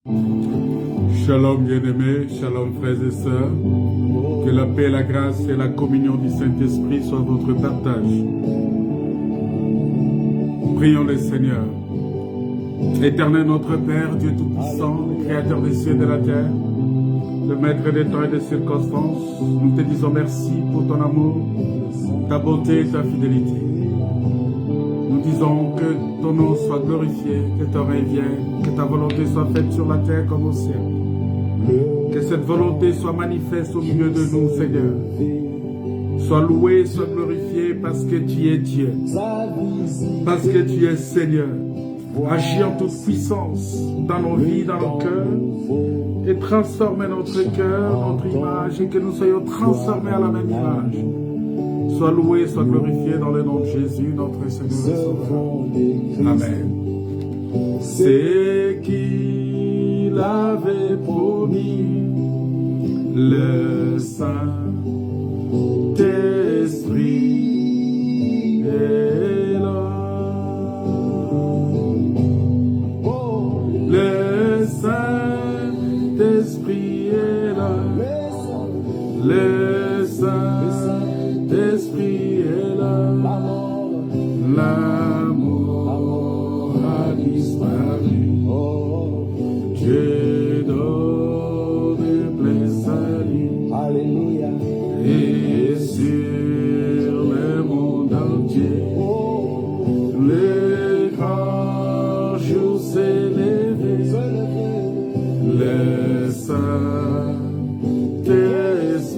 Shalom bien-aimés, shalom frères et sœurs. Que la paix, la grâce et la communion du Saint-Esprit soient votre partage. Prions le Seigneur. Éternel notre Père, Dieu Tout-Puissant, le Créateur des cieux et de la terre, le Maître des temps et des circonstances, nous te disons merci pour ton amour, ta bonté et ta fidélité. Nous disons que ton nom soit glorifié, que ton règne vienne, que ta volonté soit faite sur la terre comme au ciel. Que cette volonté soit manifeste au milieu de nous, Seigneur. Sois loué, sois glorifié parce que tu es Dieu, parce que tu es Seigneur. Agis en toute puissance dans nos vies, dans nos cœurs, et transforme notre cœur, notre image, et que nous soyons transformés à la même image. Sois loué, sois glorifié dans le nom de Jésus, notre Seigneur et Sauveur. Amen. C'est qu'il avait promis le Saint-Esprit est là. Le Saint-Esprit est là. Le Saint-Esprit est là. L'amour a disparu. Dieu donne plein salut. Alléluia. Et sur le monde entier, le grand jour s'est levé. Le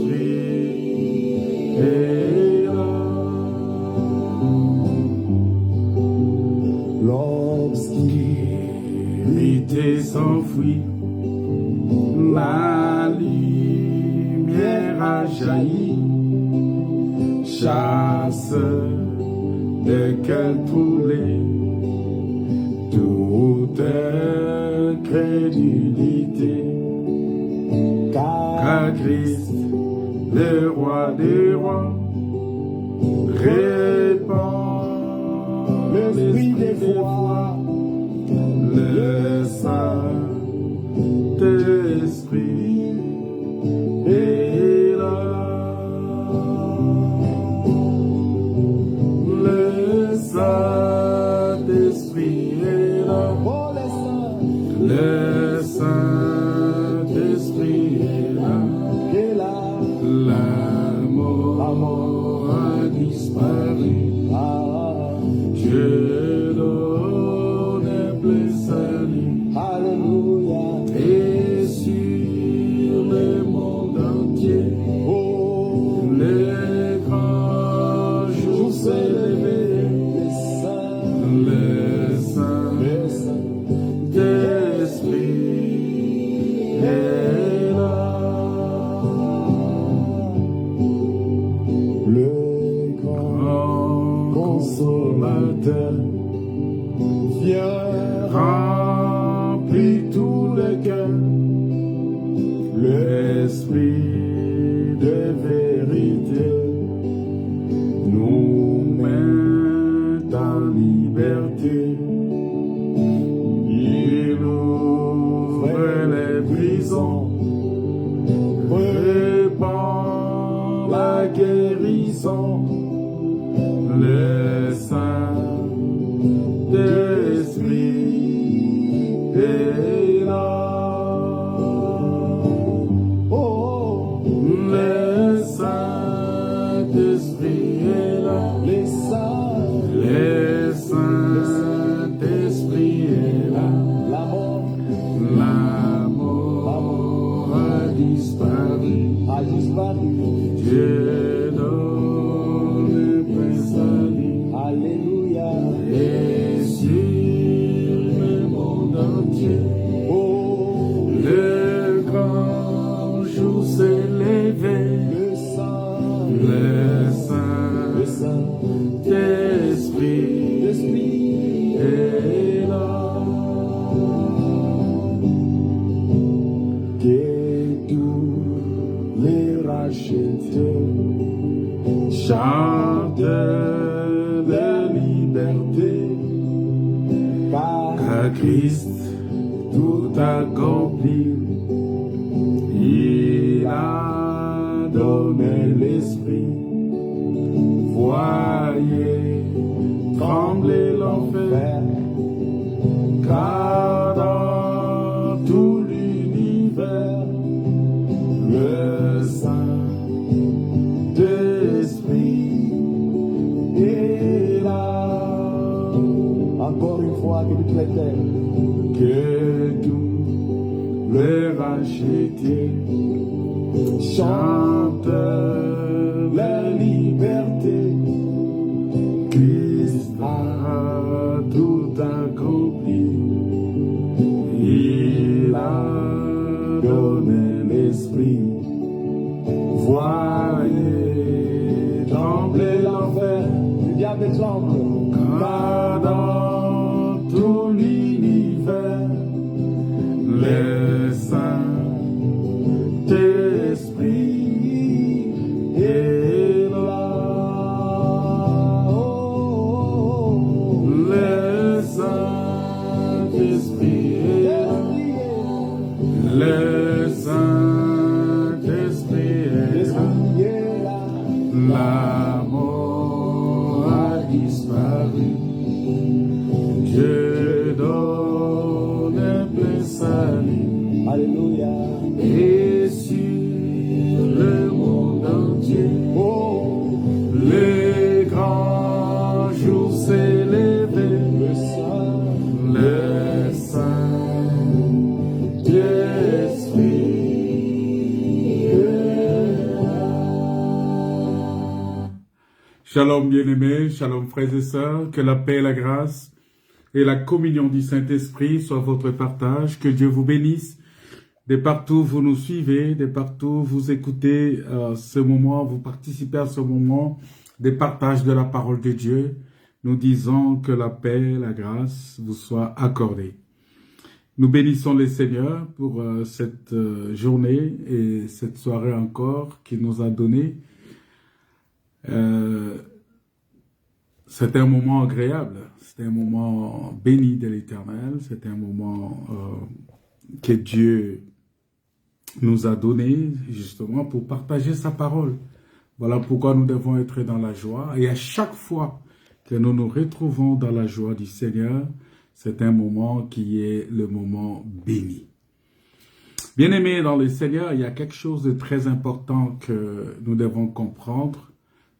Saint-Esprit est là. Lorsqu'il s'enfuit, la lumière a jailli, chasse de cœur troublé, toute crédulité, car Christ, le roi des rois, répand l'esprit des foi. Le Saint-Esprit est là. Le Saint-Esprit est là. Le Saint-Esprit est là. L'amour a disparu. Dieu donne plein salut. Alléluia. Et sur le monde entier, le grand jour s'est levé. Le Saint-Esprit est là. Le grand consolateur vient remplit tout le cœur, l'esprit de vérité nous met en liberté. Il ouvre les prisons, répand la guérison. Le Saint-Esprit est là. Oh, Le Saint-Esprit est là. les saints, Le Saint-Esprit est là. L'amour a disparu. a disparu. Dieu donne plein salut. Alléluia. Et sur le monde entier, le grand jour s'est levé. Le Saint, Le le Saint, Saint-Esprit est là. que tous les rachetés Chante de liberté, car car Christ tout accompli. Il a donné l'esprit. Voyez trembler l'enfer, car dans tout l'univers, le Saint-Esprit est là. Encore une fois, que toutes les terres, Que tous les rachetés chantent la liberté. Christ a tout accompli. Il a donné l'esprit. Voyez trembler l'enfer, le diable tremble. car dans tout l'univers, le Saint-Esprit est là. Le Saint-Esprit est là. Le Saint-Esprit est là. La mort a disparu. Dieu donne un plein salut. Alléluia. Et sur le monde entier, Oh, les grands jours s'élevaient. le Saint, Le Saint-Esprit est là. Shalom bien-aimés, shalom frères et sœurs, que la paix, la grâce et la communion du Saint-Esprit soient votre partage, que Dieu vous bénisse. De partout vous nous suivez, de partout vous écoutez ce moment, vous participez à ce moment des partages de la parole de Dieu. Nous disons que la paix, la grâce vous soient accordées. Nous bénissons le Seigneur pour cette journée et cette soirée encore qu'il nous a donnée. C'était un moment agréable, c'était un moment béni de l'Éternel, c'était un moment que Dieu nous a donné justement pour partager sa parole. Voilà pourquoi nous devons être dans la joie. Et à chaque fois que nous nous retrouvons dans la joie du Seigneur, c'est un moment qui est le moment béni. Bien-aimés dans le Seigneur, il y a quelque chose de très important que nous devons comprendre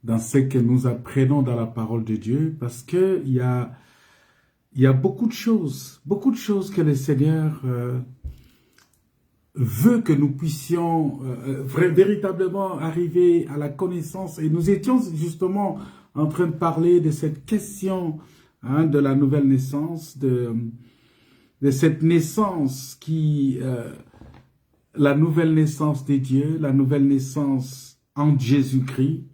dans ce que nous apprenons dans la parole de Dieu, parce que il y a beaucoup de choses que le Seigneur veut que nous puissions véritablement arriver à la connaissance. Et nous étions justement en train de parler de cette question de la nouvelle naissance, de cette naissance qui, la nouvelle naissance des dieux, la nouvelle naissance en Jésus-Christ,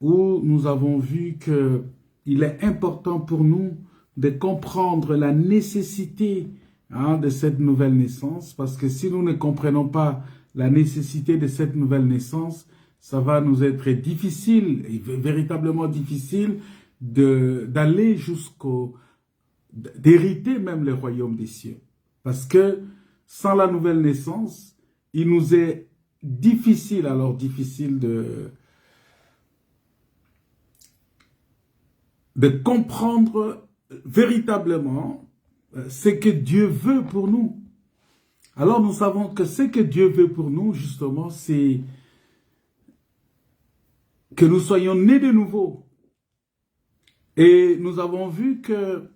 où nous avons vu que il est important pour nous de comprendre la nécessité de cette nouvelle naissance, parce que si nous ne comprenons pas la nécessité de cette nouvelle naissance, ça va nous être difficile, et véritablement difficile, d'aller d'hériter même le royaume des cieux. Parce que sans la nouvelle naissance, il nous est difficile de comprendre véritablement ce que Dieu veut pour nous. Alors nous savons que ce que Dieu veut pour nous, justement, c'est que nous soyons nés de nouveau. Et nous avons vu que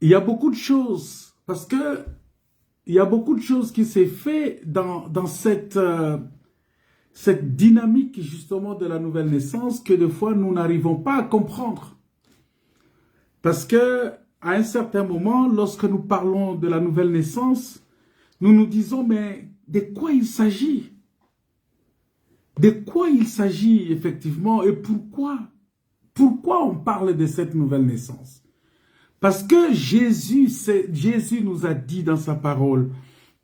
il y a beaucoup de choses, parce que il y a beaucoup de choses qui s'est fait dans cette dynamique justement de la nouvelle naissance que des fois nous n'arrivons pas à comprendre. Parce que à un certain moment, lorsque nous parlons de la nouvelle naissance, nous nous disons, mais de quoi il s'agit? De quoi il s'agit effectivement et pourquoi? Pourquoi on parle de cette nouvelle naissance? Parce que Jésus nous a dit dans sa parole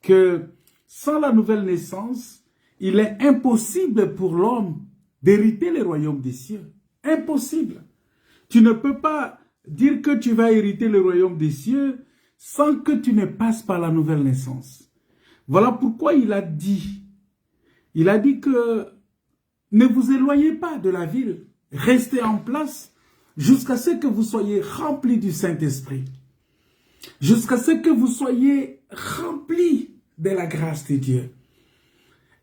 que sans la nouvelle naissance, il est impossible pour l'homme d'hériter le royaume des cieux. Impossible. Tu ne peux pas dire que tu vas hériter le royaume des cieux sans que tu ne passes par la nouvelle naissance. Voilà pourquoi il a dit que ne vous éloignez pas de la ville, restez en place jusqu'à ce que vous soyez remplis du Saint-Esprit, jusqu'à ce que vous soyez remplis de la grâce de Dieu.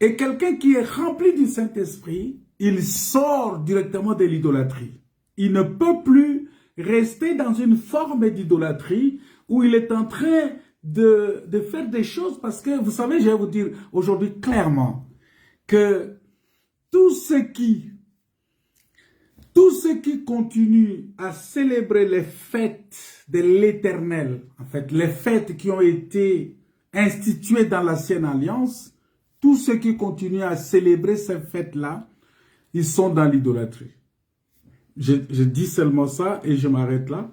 Et quelqu'un qui est rempli du Saint-Esprit, il sort directement de l'idolâtrie. Il ne peut plus rester dans une forme d'idolâtrie où il est en train de faire des choses parce que, vous savez, je vais vous dire aujourd'hui clairement que tous ceux qui continuent à célébrer les fêtes de l'Éternel, en fait, les fêtes qui ont été instituées dans l'Ancienne Alliance, tous ceux qui continuent à célébrer ces fêtes-là, ils sont dans l'idolâtrie. Je dis seulement ça et je m'arrête là.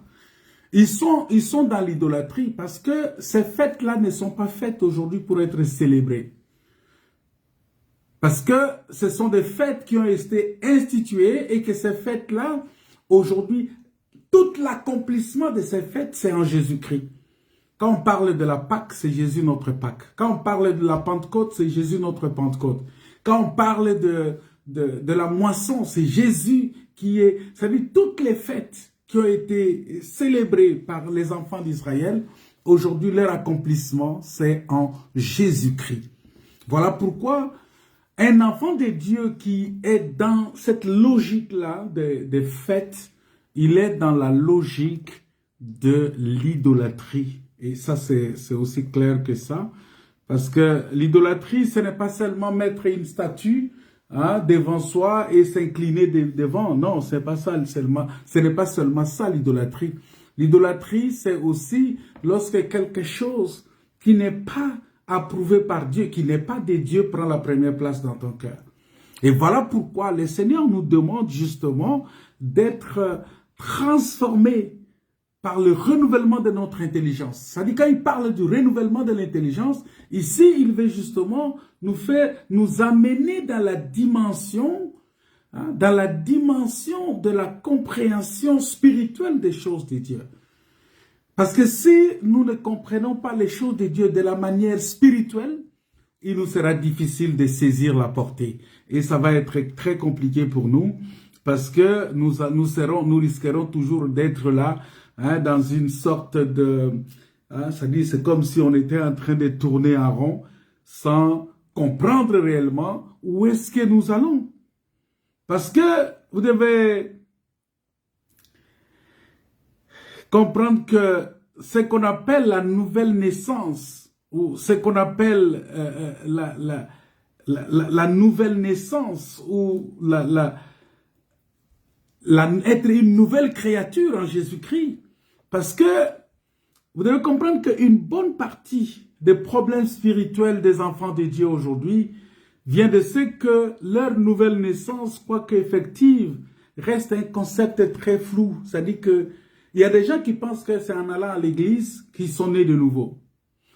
Ils sont dans l'idolâtrie parce que ces fêtes-là ne sont pas faites aujourd'hui pour être célébrées. Parce que ce sont des fêtes qui ont été instituées et que ces fêtes-là, aujourd'hui, tout l'accomplissement de ces fêtes, c'est en Jésus-Christ. Quand on parle de la Pâque, c'est Jésus notre Pâque. Quand on parle de la Pentecôte, c'est Jésus notre Pentecôte. Quand on parle de la moisson, c'est Jésus qui est... C'est-à-dire toutes les fêtes qui ont été célébrées par les enfants d'Israël, aujourd'hui leur accomplissement, c'est en Jésus-Christ. Voilà pourquoi un enfant de Dieu qui est dans cette logique-là des fêtes, il est dans la logique de l'idolâtrie. Et ça, c'est aussi clair que ça. Parce que l'idolâtrie, ce n'est pas seulement mettre une statue devant soi et s'incliner devant. Non, c'est pas ça seulement. Ce n'est pas seulement ça l'idolâtrie. L'idolâtrie, c'est aussi lorsque quelque chose qui n'est pas approuvé par Dieu, qui n'est pas de Dieu, prend la première place dans ton cœur. Et voilà pourquoi le Seigneur nous demande justement d'être transformés par le renouvellement de notre intelligence. C'est-à-dire quand il parle du renouvellement de l'intelligence, ici il veut justement nous amener dans la dimension de la compréhension spirituelle des choses de Dieu. Parce que si nous ne comprenons pas les choses de Dieu de la manière spirituelle, il nous sera difficile de saisir la portée. Et ça va être très compliqué pour nous, parce que nous risquerons toujours d'être là, dans une sorte de... c'est comme si on était en train de tourner en rond, sans comprendre réellement où est-ce que nous allons. Parce que vous devez comprendre que ce qu'on appelle la nouvelle naissance, ou ce qu'on appelle la nouvelle naissance, ou être une nouvelle créature en Jésus-Christ. Parce que vous devez comprendre qu'une bonne partie des problèmes spirituels des enfants de Dieu aujourd'hui vient de ce que leur nouvelle naissance, quoique effective, reste un concept très flou. C'est-à-dire que il y a des gens qui pensent que c'est en allant à l'église qu'ils sont nés de nouveau.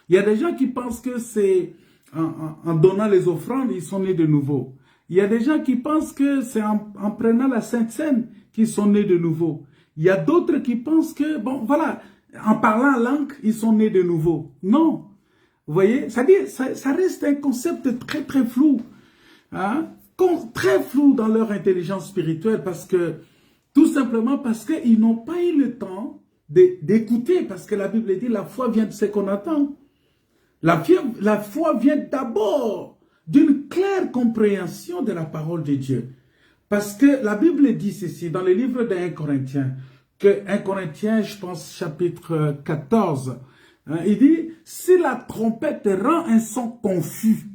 Il y a des gens qui pensent que c'est en donnant les offrandes, ils sont nés de nouveau. Il y a des gens qui pensent que c'est en prenant la Sainte Seine qu'ils sont nés de nouveau. Il y a d'autres qui pensent que, bon, voilà, en parlant en langue, ils sont nés de nouveau. Non. Vous voyez, c'est-à-dire, ça reste un concept très, très flou. Très flou dans leur intelligence spirituelle parce que, tout simplement parce qu'ils n'ont pas eu le temps d'écouter, parce que la Bible dit la foi vient de ce qu'on attend. La foi vient d'abord d'une claire compréhension de la parole de Dieu. Parce que la Bible dit ceci, dans le livre de 1 Corinthiens, que 1 Corinthiens, je pense, chapitre 14, il dit, si la trompette rend un son confus,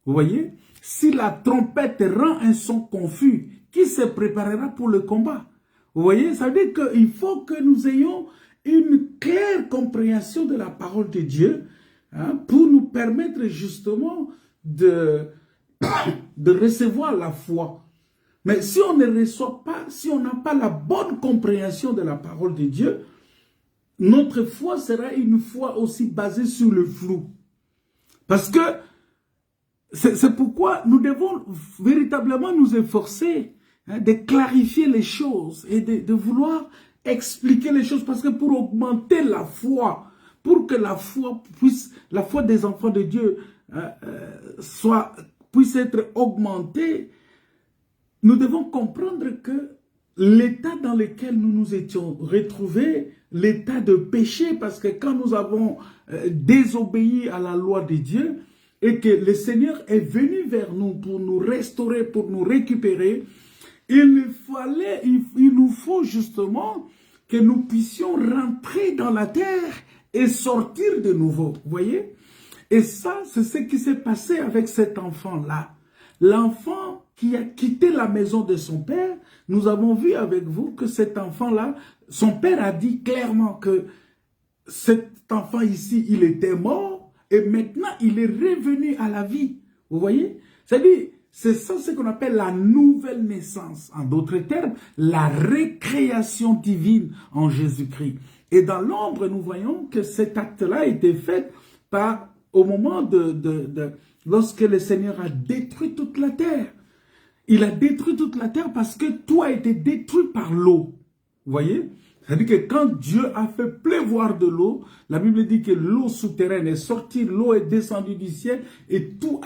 vous voyez, si la trompette rend un son confus, qui se préparera pour le combat? Vous voyez, ça veut dire qu'il faut que nous ayons une claire compréhension de la parole de Dieu pour nous permettre justement de recevoir la foi. Mais si on ne reçoit pas, si on n'a pas la bonne compréhension de la parole de Dieu, notre foi sera une foi aussi basée sur le flou. Parce que c'est pourquoi nous devons véritablement nous efforcer de clarifier les choses et de vouloir expliquer les choses parce que pour augmenter la foi, pour que la foi des enfants de Dieu puisse être augmentée, nous devons comprendre que l'état dans lequel nous nous étions retrouvés, l'état de péché, parce que quand nous avons désobéi à la loi de Dieu et que le Seigneur est venu vers nous pour nous restaurer, pour nous récupérer, il nous faut justement que nous puissions rentrer dans la terre et sortir de nouveau, vous voyez? Et ça, c'est ce qui s'est passé avec cet enfant-là. L'enfant qui a quitté la maison de son père, nous avons vu avec vous que cet enfant-là, son père a dit clairement que cet enfant ici, il était mort et maintenant il est revenu à la vie. Vous voyez? C'est-à-dire, c'est ça ce qu'on appelle la nouvelle naissance. En d'autres termes, la récréation divine en Jésus-Christ. Et dans l'ombre, nous voyons que cet acte-là a été fait au moment lorsque le Seigneur a détruit toute la terre. Il a détruit toute la terre parce que tout a été détruit par l'eau. Vous voyez? C'est-à-dire que quand Dieu a fait pleuvoir de l'eau, la Bible dit que l'eau souterraine est sortie, l'eau est descendue du ciel et tout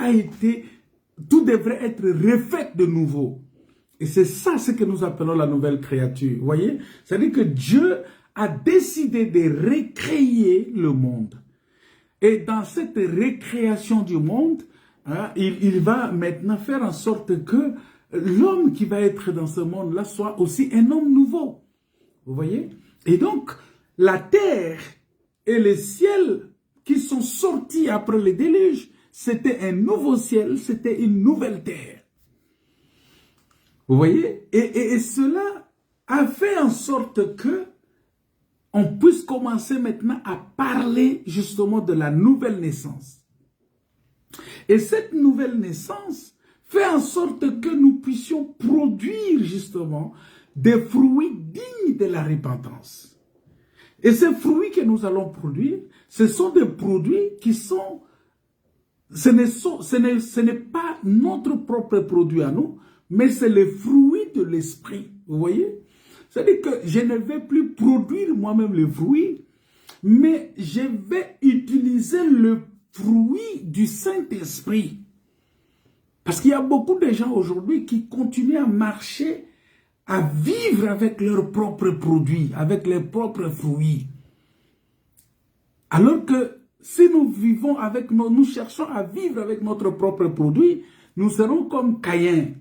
devrait être refait de nouveau. Et c'est ça ce que nous appelons la nouvelle créature. Vous voyez? C'est-à-dire que Dieu a décidé de recréer le monde. Et dans cette récréation du monde, il va maintenant faire en sorte que l'homme qui va être dans ce monde-là soit aussi un homme nouveau. Vous voyez? Et donc, la terre et le ciel qui sont sortis après le déluge, c'était un nouveau ciel, c'était une nouvelle terre. Vous voyez? Et cela a fait en sorte que on puisse commencer maintenant à parler justement de la nouvelle naissance. Et cette nouvelle naissance fait en sorte que nous puissions produire justement des fruits dignes de la repentance. Et ces fruits que nous allons produire, ce sont des produits qui sont... Ce n'est pas notre propre produit à nous, mais c'est les fruits de l'esprit. Vous voyez? C'est-à-dire que je ne vais plus produire moi-même les fruits, mais je vais utiliser le fruit du Saint-Esprit. Parce qu'il y a beaucoup de gens aujourd'hui qui continuent à marcher, à vivre avec leurs propres produits, avec leurs propres fruits. Alors que si nous cherchons à vivre avec notre propre produit, nous serons comme Caïn.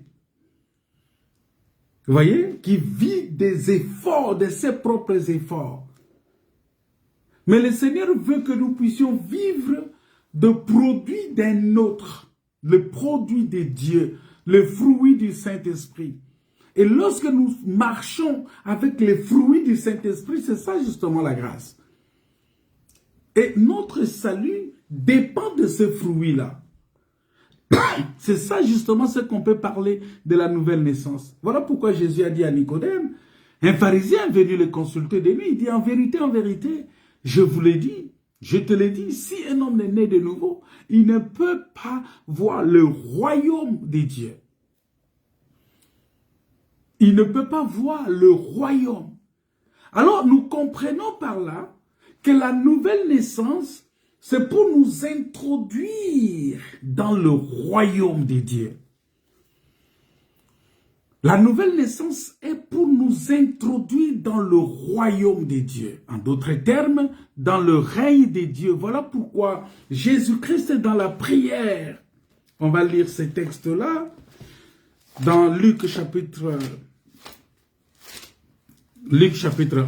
Vous voyez, qui vit des efforts, de ses propres efforts. Mais le Seigneur veut que nous puissions vivre de produits d'un autre, le produit de Dieu, le fruit du Saint-Esprit. Et lorsque nous marchons avec les fruits du Saint-Esprit, c'est ça justement la grâce. Et notre salut dépend de ce fruit-là. C'est ça justement ce qu'on peut parler de la nouvelle naissance. Voilà pourquoi Jésus a dit à Nicodème, un pharisien est venu le consulter de lui, il dit en vérité, je vous l'ai dit, je te l'ai dit, si un homme est né de nouveau, il ne peut pas voir le royaume des dieux. Il ne peut pas voir le royaume. Alors nous comprenons par là que la nouvelle naissance, c'est pour nous introduire dans le royaume des dieux. La nouvelle naissance est pour nous introduire dans le royaume des dieux. En d'autres termes, dans le règne des dieux. Voilà pourquoi Jésus-Christ est dans la prière. On va lire ces textes-là dans Luc chapitre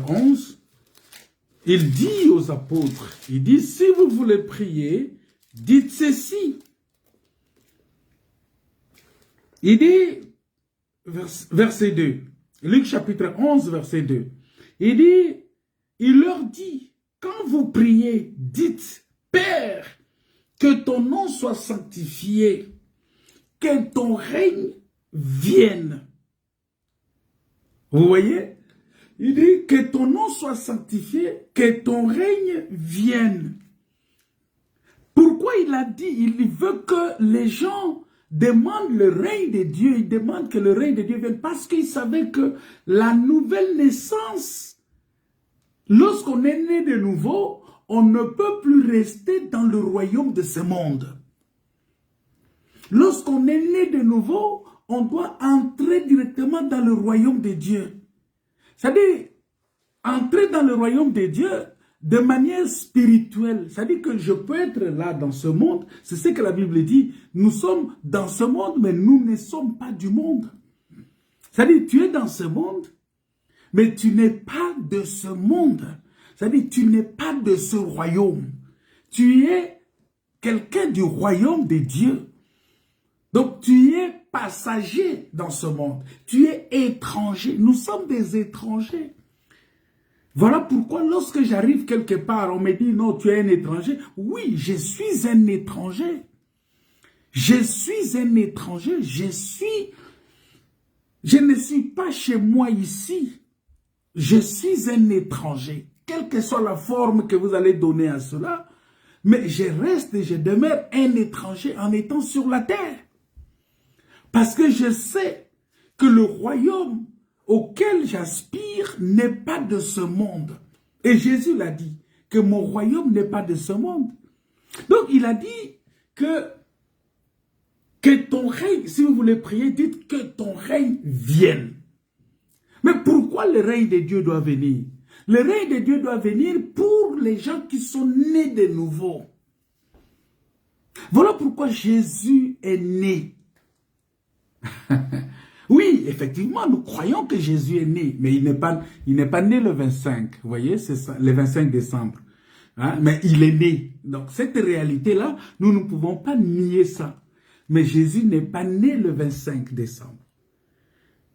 11. Il dit aux apôtres, il dit, si vous voulez prier, dites ceci. Il dit, verset 2, Luc chapitre 11, verset 2, il leur dit, quand vous priez, dites, Père, que ton nom soit sanctifié, que ton règne vienne. Vous voyez? Il dit que ton nom soit sanctifié, que ton règne vienne. Pourquoi il a dit? Il veut que les gens demandent le règne de Dieu, il demande que le règne de Dieu vienne, parce qu'il savait que la nouvelle naissance lorsqu'on est né de nouveau, on ne peut plus rester dans le royaume de ce monde. Lorsqu'on est né de nouveau, on doit entrer directement dans le royaume de Dieu. C'est-à-dire, entrer dans le royaume de Dieu de manière spirituelle. C'est-à-dire que je peux être là dans ce monde, c'est ce que la Bible dit. Nous sommes dans ce monde, mais nous ne sommes pas du monde. C'est-à-dire, tu es dans ce monde, mais tu n'es pas de ce monde. C'est-à-dire, tu n'es pas de ce royaume. Tu es quelqu'un du royaume de Dieu. Donc, tu es passager dans ce monde. Tu es étranger. Nous sommes des étrangers. Voilà pourquoi lorsque j'arrive quelque part, on me dit non, tu es un étranger. Oui, je suis un étranger. Je suis un étranger. Je ne suis pas chez moi ici. Je suis un étranger. Quelle que soit la forme que vous allez donner à cela, mais je reste et je demeure un étranger en étant sur la terre. Parce que je sais que le royaume auquel j'aspire n'est pas de ce monde. Et Jésus l'a dit, que mon royaume n'est pas de ce monde. Donc il a dit que ton règne, si vous voulez prier, dites que ton règne vienne. Mais pourquoi le règne de Dieu doit venir? Le règne de Dieu doit venir pour les gens qui sont nés de nouveau. Voilà pourquoi Jésus est né. Oui, effectivement, nous croyons que Jésus est né, mais il n'est pas né le 25, vous voyez, c'est ça, le 25 décembre. Hein? Mais il est né. Donc, cette réalité-là, nous ne pouvons pas nier ça. Mais Jésus n'est pas né le 25 décembre.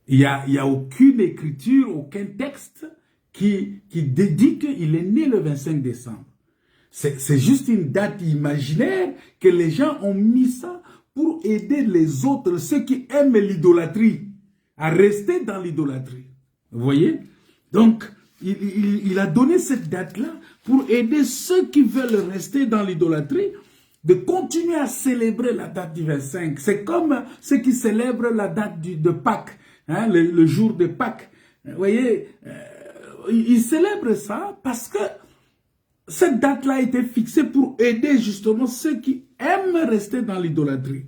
Il y a aucune écriture, aucun texte qui dit qu'il est né le 25 décembre. C'est juste une date imaginaire que les gens ont mis ça pour aider les autres, ceux qui aiment l'idolâtrie, à rester dans l'idolâtrie. Vous voyez? Donc, il a donné cette date-là pour aider ceux qui veulent rester dans l'idolâtrie de continuer à célébrer la date du 25. C'est comme ceux qui célèbrent la date de Pâques, hein, le jour de Pâques. Vous voyez, ils célèbrent ça parce que cette date-là a été fixée pour aider justement ceux qui aiment rester dans l'idolâtrie.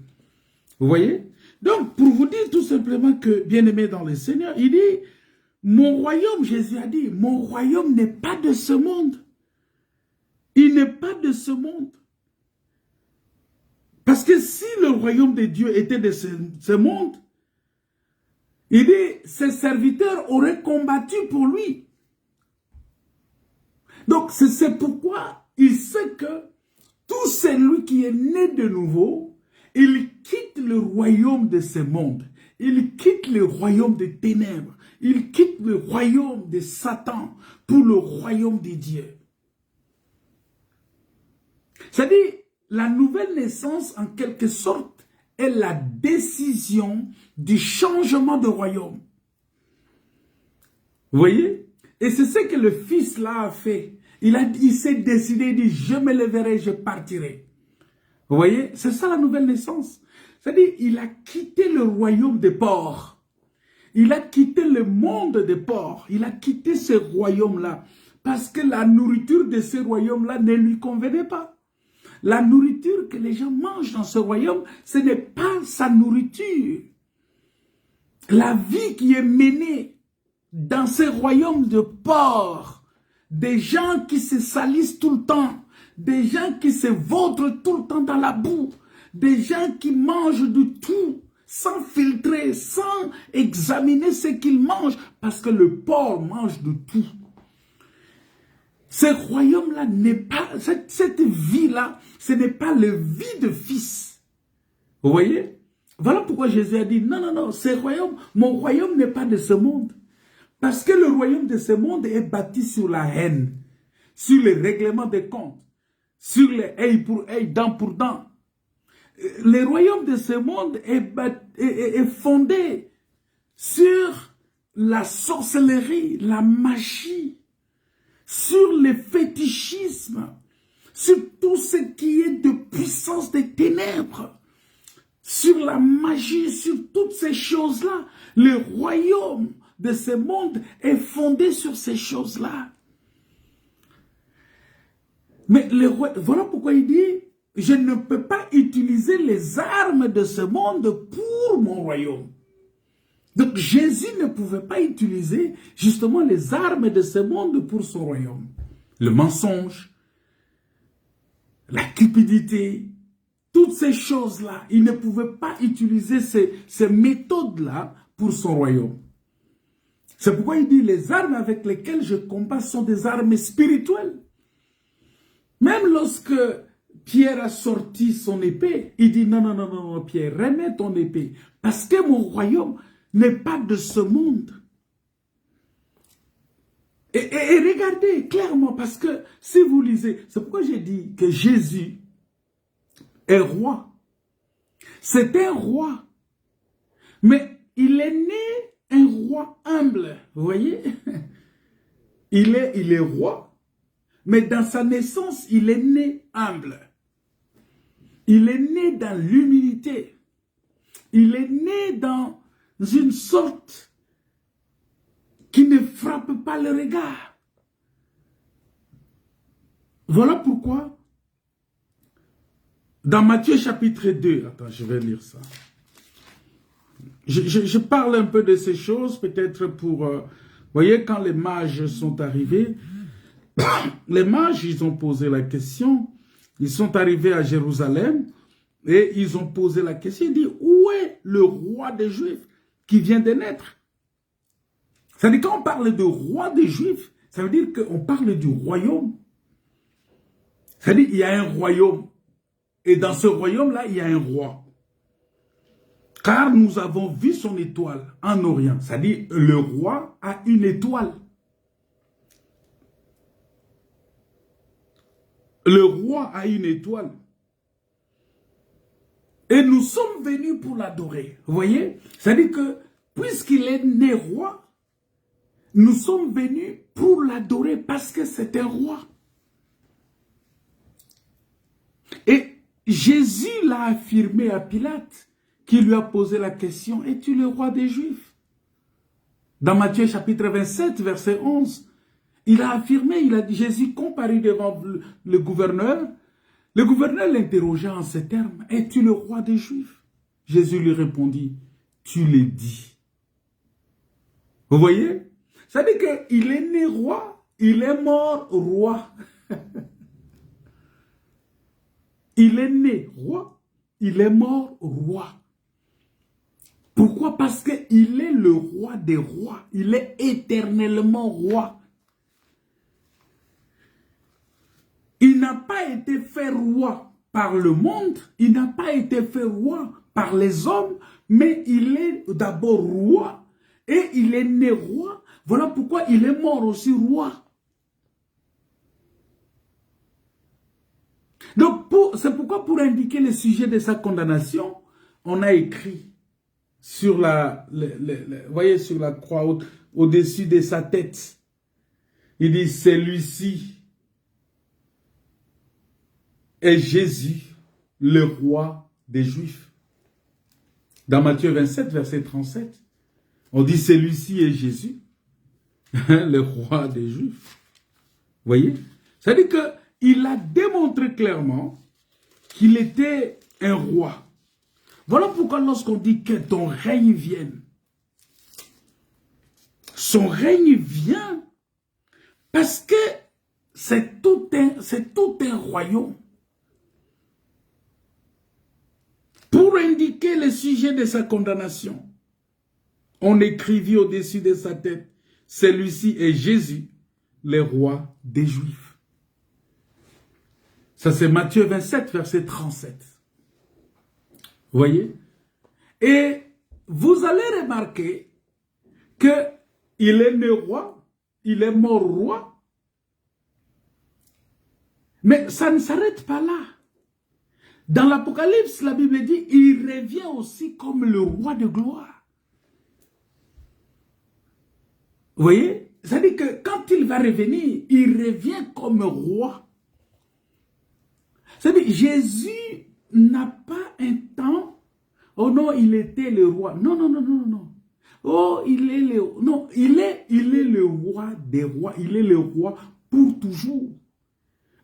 Vous voyez? Donc, pour vous dire tout simplement que, bien-aimé dans le Seigneur, il dit, mon royaume, Jésus a dit, mon royaume n'est pas de ce monde. Il n'est pas de ce monde. Parce que si le royaume de Dieu était de ce monde, il dit, ses serviteurs auraient combattu pour lui. Donc, c'est pourquoi il sait que tout celui qui est né de nouveau, il quitte le royaume de ce monde. Il quitte le royaume des ténèbres. Il quitte le royaume de Satan pour le royaume de Dieu. C'est-à-dire, la nouvelle naissance, en quelque sorte, est la décision du changement de royaume. Vous voyez? Et c'est ce que le Fils là a fait. Il s'est décidé, il dit, je me lèverai, je partirai. Vous voyez? C'est ça la nouvelle naissance. C'est-à-dire, il a quitté le royaume des porcs. Il a quitté le monde des porcs. Il a quitté ce royaume-là. Parce que la nourriture de ce royaume-là ne lui convenait pas. La nourriture que les gens mangent dans ce royaume, ce n'est pas sa nourriture. La vie qui est menée dans ce royaume de porcs, des gens qui se salissent tout le temps, des gens qui se vautrent tout le temps dans la boue, des gens qui mangent de tout, sans filtrer, sans examiner ce qu'ils mangent, parce que le porc mange de tout. Ce royaume-là n'est pas, cette vie-là, ce n'est pas la vie de fils. Vous voyez? Voilà pourquoi Jésus a dit, non, non, non, ce royaume, mon royaume n'est pas de ce monde. Parce que le royaume de ce monde est bâti sur la haine, sur les règlements des comptes, sur les œil pour œil, dent pour dent. Le royaume de ce monde est fondé sur la sorcellerie, la magie, sur le fétichisme, sur tout ce qui est de puissance des ténèbres, sur la magie, sur toutes ces choses-là. Le royaume de ce monde est fondé sur ces choses-là. Mais voilà pourquoi il dit, je ne peux pas utiliser les armes de ce monde pour mon royaume. Donc Jésus ne pouvait pas utiliser justement les armes de ce monde pour son royaume. Le mensonge, la cupidité, toutes ces choses-là, il ne pouvait pas utiliser ces méthodes-là pour son royaume. C'est pourquoi il dit, les armes avec lesquelles je combats sont des armes spirituelles. Même lorsque Pierre a sorti son épée, il dit, non, non, non, non, Pierre, remets ton épée, parce que mon royaume n'est pas de ce monde. Et regardez clairement, parce que si vous lisez, c'est pourquoi j'ai dit que Jésus est roi. C'est un roi. Mais il est né un roi humble. Vous voyez? Il est roi, mais dans sa naissance, il est né humble. Il est né dans l'humilité. Il est né dans une sorte qui ne frappe pas le regard. Voilà pourquoi, dans Matthieu chapitre 2, attends, je vais lire ça. Je parle un peu de ces choses, peut-être pour... vous voyez, quand les mages sont arrivés, les mages, ils ont posé la question, ils sont arrivés à Jérusalem, et ils ont posé la question, ils disent, où est le roi des Juifs qui vient de naître? C'est-à-dire, quand on parle de roi des Juifs, ça veut dire qu'on parle du royaume. C'est-à-dire, il y a un royaume. Et dans ce royaume-là, il y a un roi. Car nous avons vu son étoile en Orient. C'est-à-dire, le roi a une étoile. Le roi a une étoile. Et nous sommes venus pour l'adorer. Vous voyez? C'est-à-dire que, puisqu'il est né roi, nous sommes venus pour l'adorer parce que c'est un roi. Et Jésus l'a affirmé à Pilate, qui lui a posé la question, es-tu le roi des Juifs? Dans Matthieu chapitre 27, verset 11, il a affirmé, il a dit, Jésus comparut devant le gouverneur. Le gouverneur l'interrogea en ces termes, es-tu le roi des Juifs? Jésus lui répondit, tu l'as dit. Vous voyez? Ça veut dire qu'il est né roi, il est mort roi. Il est né roi, il est mort roi. Pourquoi? Parce qu'il est le roi des rois. Il est éternellement roi. Il n'a pas été fait roi par le monde, il n'a pas été fait roi par les hommes, mais il est d'abord roi et il est né roi. Voilà pourquoi il est mort aussi roi. Donc, c'est pourquoi pour indiquer le sujet de sa condamnation, on a écrit sur voyez, sur la croix au-dessus de sa tête. Il dit, celui-ci est Jésus, le roi des Juifs. Dans Matthieu 27, verset 37, on dit, celui-ci est Jésus, le roi des Juifs. Vous voyez? C'est-à-dire qu'il a démontré clairement qu'il était un roi. Voilà pourquoi lorsqu'on dit que ton règne vienne, son règne vient parce que c'est tout un royaume. Pour indiquer le sujet de sa condamnation, on écrivit au-dessus de sa tête, celui-ci est Jésus, le roi des Juifs. Ça c'est Matthieu 27, verset 37. Vous voyez? Et vous allez remarquer qu'il est né roi, il est mort roi, mais ça ne s'arrête pas là. Dans l'Apocalypse, la Bible dit, il revient aussi comme le roi de gloire. Vous voyez? C'est-à-dire que quand il va revenir, il revient comme roi. C'est-à-dire Jésus n'a pas un temps, oh non, il était le roi. Non, non, non, non, non. Oh, il est le... Non, il est le roi des rois. Il est le roi pour toujours.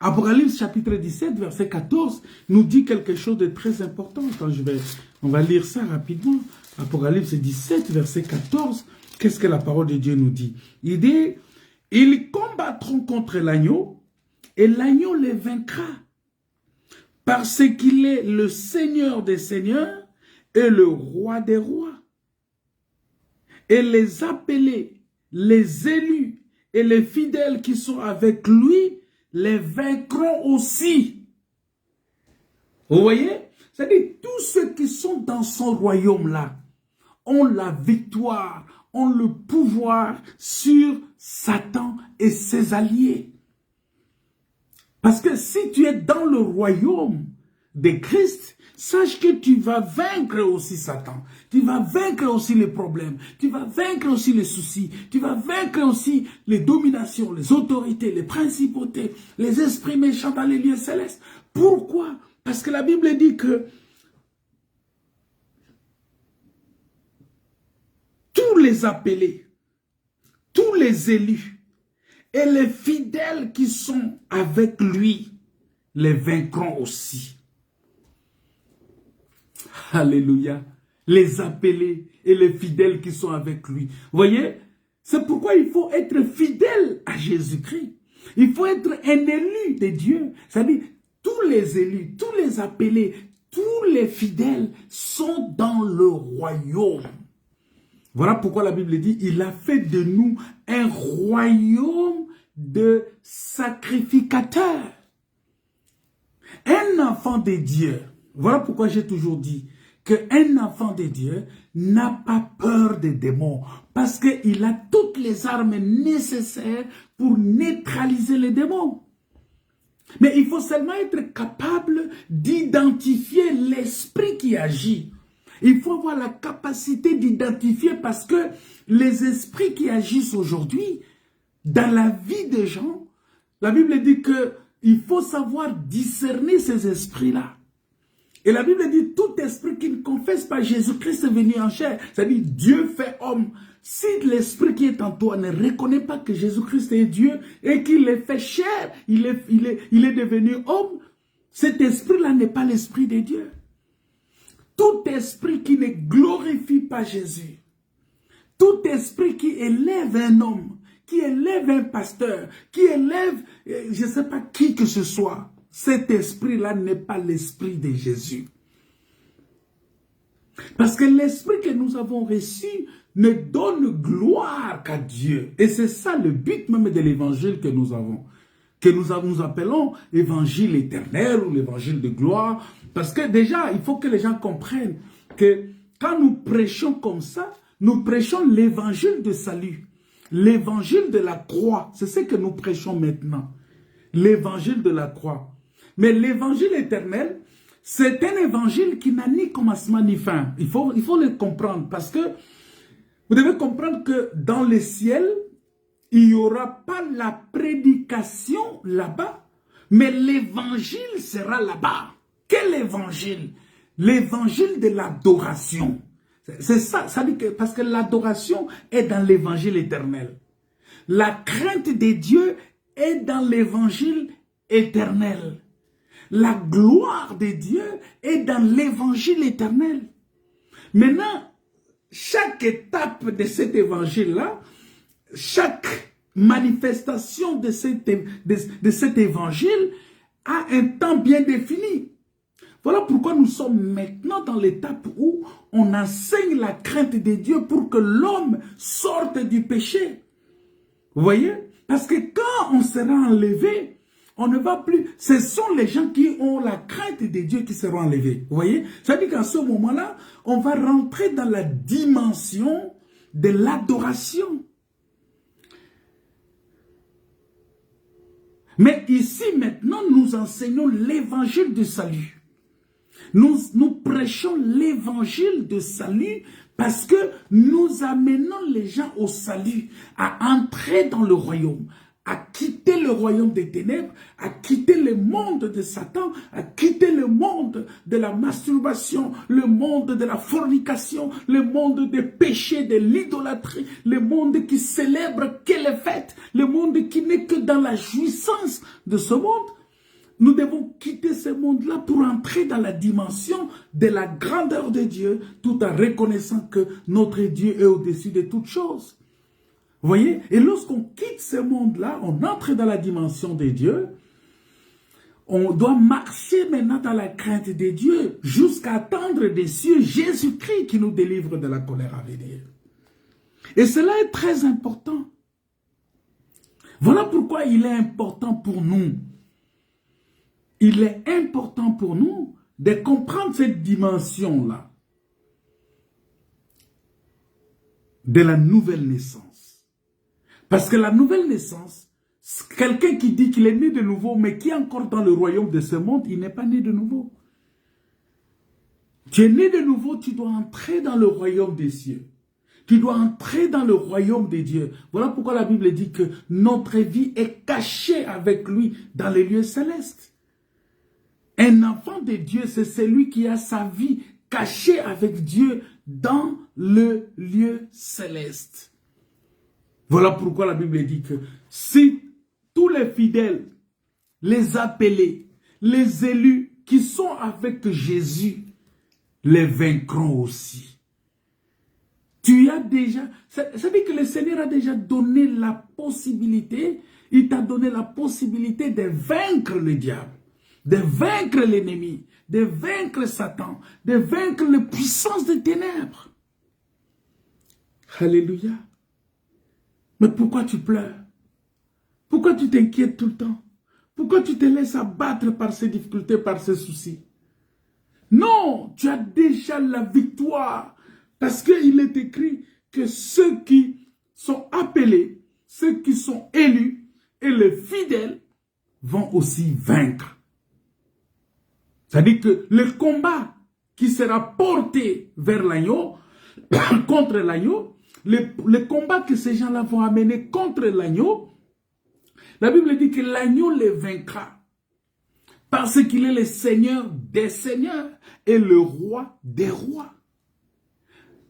Apocalypse chapitre 17, verset 14, nous dit quelque chose de très important. Quand on va lire ça rapidement. Apocalypse 17, verset 14, qu'est-ce que la parole de Dieu nous dit? Il dit, ils combattront contre l'agneau, et l'agneau les vaincra, parce qu'il est le Seigneur des seigneurs et le roi des rois. Et les appelés, les élus et les fidèles qui sont avec lui, les vaincront aussi. Vous voyez? C'est-à-dire, tous ceux qui sont dans son royaume-là ont la victoire, ont le pouvoir sur Satan et ses alliés. Parce que si tu es dans le royaume de Christ, sache que tu vas vaincre aussi Satan. Tu vas vaincre aussi les problèmes. Tu vas vaincre aussi les soucis. Tu vas vaincre aussi les dominations, les autorités, les principautés, les esprits méchants dans les lieux célestes. Pourquoi? Parce que la Bible dit que tous les appelés, tous les élus et les fidèles qui sont avec lui les vaincront aussi. Alléluia. Les appelés et les fidèles qui sont avec lui. Vous voyez, c'est pourquoi il faut être fidèle à Jésus-Christ. Il faut être un élu de Dieu. C'est-à-dire, tous les élus, tous les appelés, tous les fidèles sont dans le royaume. Voilà pourquoi la Bible dit, il a fait de nous un royaume de sacrificateurs. Un enfant de Dieu, voilà pourquoi j'ai toujours dit qu'un enfant de Dieu n'a pas peur des démons, parce qu'il a toutes les armes nécessaires pour neutraliser les démons. Mais il faut seulement être capable d'identifier l'esprit qui agit. Il faut avoir la capacité d'identifier, parce que les esprits qui agissent aujourd'hui, dans la vie des gens, la Bible dit qu'il faut savoir discerner ces esprits-là. Et la Bible dit, tout esprit qui ne confesse pas Jésus-Christ est venu en chair, c'est-à-dire Dieu fait homme. Si l'esprit qui est en toi ne reconnaît pas que Jésus-Christ est Dieu et qu'il est fait chair, il est devenu homme, cet esprit-là n'est pas l'esprit de Dieu. Tout esprit qui ne glorifie pas Jésus, tout esprit qui élève un homme, qui élève un pasteur, qui élève, je ne sais pas qui que ce soit, cet esprit-là n'est pas l'esprit de Jésus. Parce que l'esprit que nous avons reçu ne donne gloire qu'à Dieu. Et c'est ça le but même de l'évangile que nous avons. Que nous appelons évangile éternel ou l'évangile de gloire. Parce que déjà, il faut que les gens comprennent que quand nous prêchons comme ça, nous prêchons l'évangile de salut. L'évangile de la croix. C'est ce que nous prêchons maintenant. L'évangile de la croix. Mais l'évangile éternel, c'est un évangile qui n'a ni commencement ni fin. Il faut le comprendre, parce que vous devez comprendre que dans le ciel, il n'y aura pas la prédication là-bas, mais l'évangile sera là-bas. Quel évangile? L'évangile de l'adoration. C'est ça, ça dit que, parce que l'adoration est dans l'évangile éternel. La crainte de Dieu est dans l'évangile éternel. La gloire de Dieu est dans l'évangile éternel. Maintenant, chaque étape de cet évangile-là, chaque manifestation de cet évangile a un temps bien défini. Voilà pourquoi nous sommes maintenant dans l'étape où on enseigne la crainte de Dieu pour que l'homme sorte du péché. Vous voyez? Parce que quand on sera enlevé, on ne va plus... Ce sont les gens qui ont la crainte de Dieu qui seront enlevés. Vous voyez? C'est-à-dire qu'à ce moment-là, on va rentrer dans la dimension de l'adoration. Mais ici, maintenant, nous enseignons l'évangile du salut. Nous prêchons l'évangile de salut parce que nous amenons les gens au salut, à entrer dans le royaume, à quitter le royaume des ténèbres, à quitter le monde de Satan, à quitter le monde de la masturbation, le monde de la fornication, le monde des péchés, de l'idolâtrie, le monde qui célèbre que les fêtes, le monde qui n'est que dans la jouissance de ce monde. nous devons quitter ce monde-là pour entrer dans la dimension de la grandeur de Dieu, tout en reconnaissant que notre Dieu est au-dessus de toutes choses. Vous voyez? Et lorsqu'on quitte ce monde-là, on entre dans la dimension de Dieu. On doit marcher maintenant dans la crainte de Dieu jusqu'à attendre des cieux Jésus-Christ qui nous délivre de la colère à venir. Et cela est très important. Voilà pourquoi il est important pour nous. Il est important pour nous de comprendre cette dimension-là de la nouvelle naissance. Parce que la nouvelle naissance, quelqu'un qui dit qu'il est né de nouveau, mais qui est encore dans le royaume de ce monde, il n'est pas né de nouveau. Tu es né de nouveau, tu dois entrer dans le royaume des cieux. Tu dois entrer dans le royaume de Dieu. Voilà pourquoi la Bible dit que notre vie est cachée avec lui dans les lieux célestes. Un enfant de Dieu, c'est celui qui a sa vie cachée avec Dieu dans le lieu céleste. Voilà pourquoi la Bible dit que si tous les fidèles, les appelés, les élus qui sont avec Jésus, les vaincront aussi. Tu as déjà, ça veut dire que le Seigneur a déjà donné la possibilité, il t'a donné la possibilité de vaincre le diable, de vaincre l'ennemi, de vaincre Satan, de vaincre les puissances des ténèbres. Alléluia. Mais pourquoi tu pleures? Pourquoi tu t'inquiètes tout le temps? Pourquoi tu te laisses abattre par ces difficultés, par ces soucis? Non, tu as déjà la victoire. Parce qu'il est écrit que ceux qui sont appelés, ceux qui sont élus et les fidèles vont aussi vaincre. C'est-à-dire que le combat qui sera porté vers l'agneau, contre l'agneau, le combat que ces gens-là vont amener contre l'agneau, la Bible dit que l'agneau les vaincra. Parce qu'il est le Seigneur des seigneurs et le roi des rois.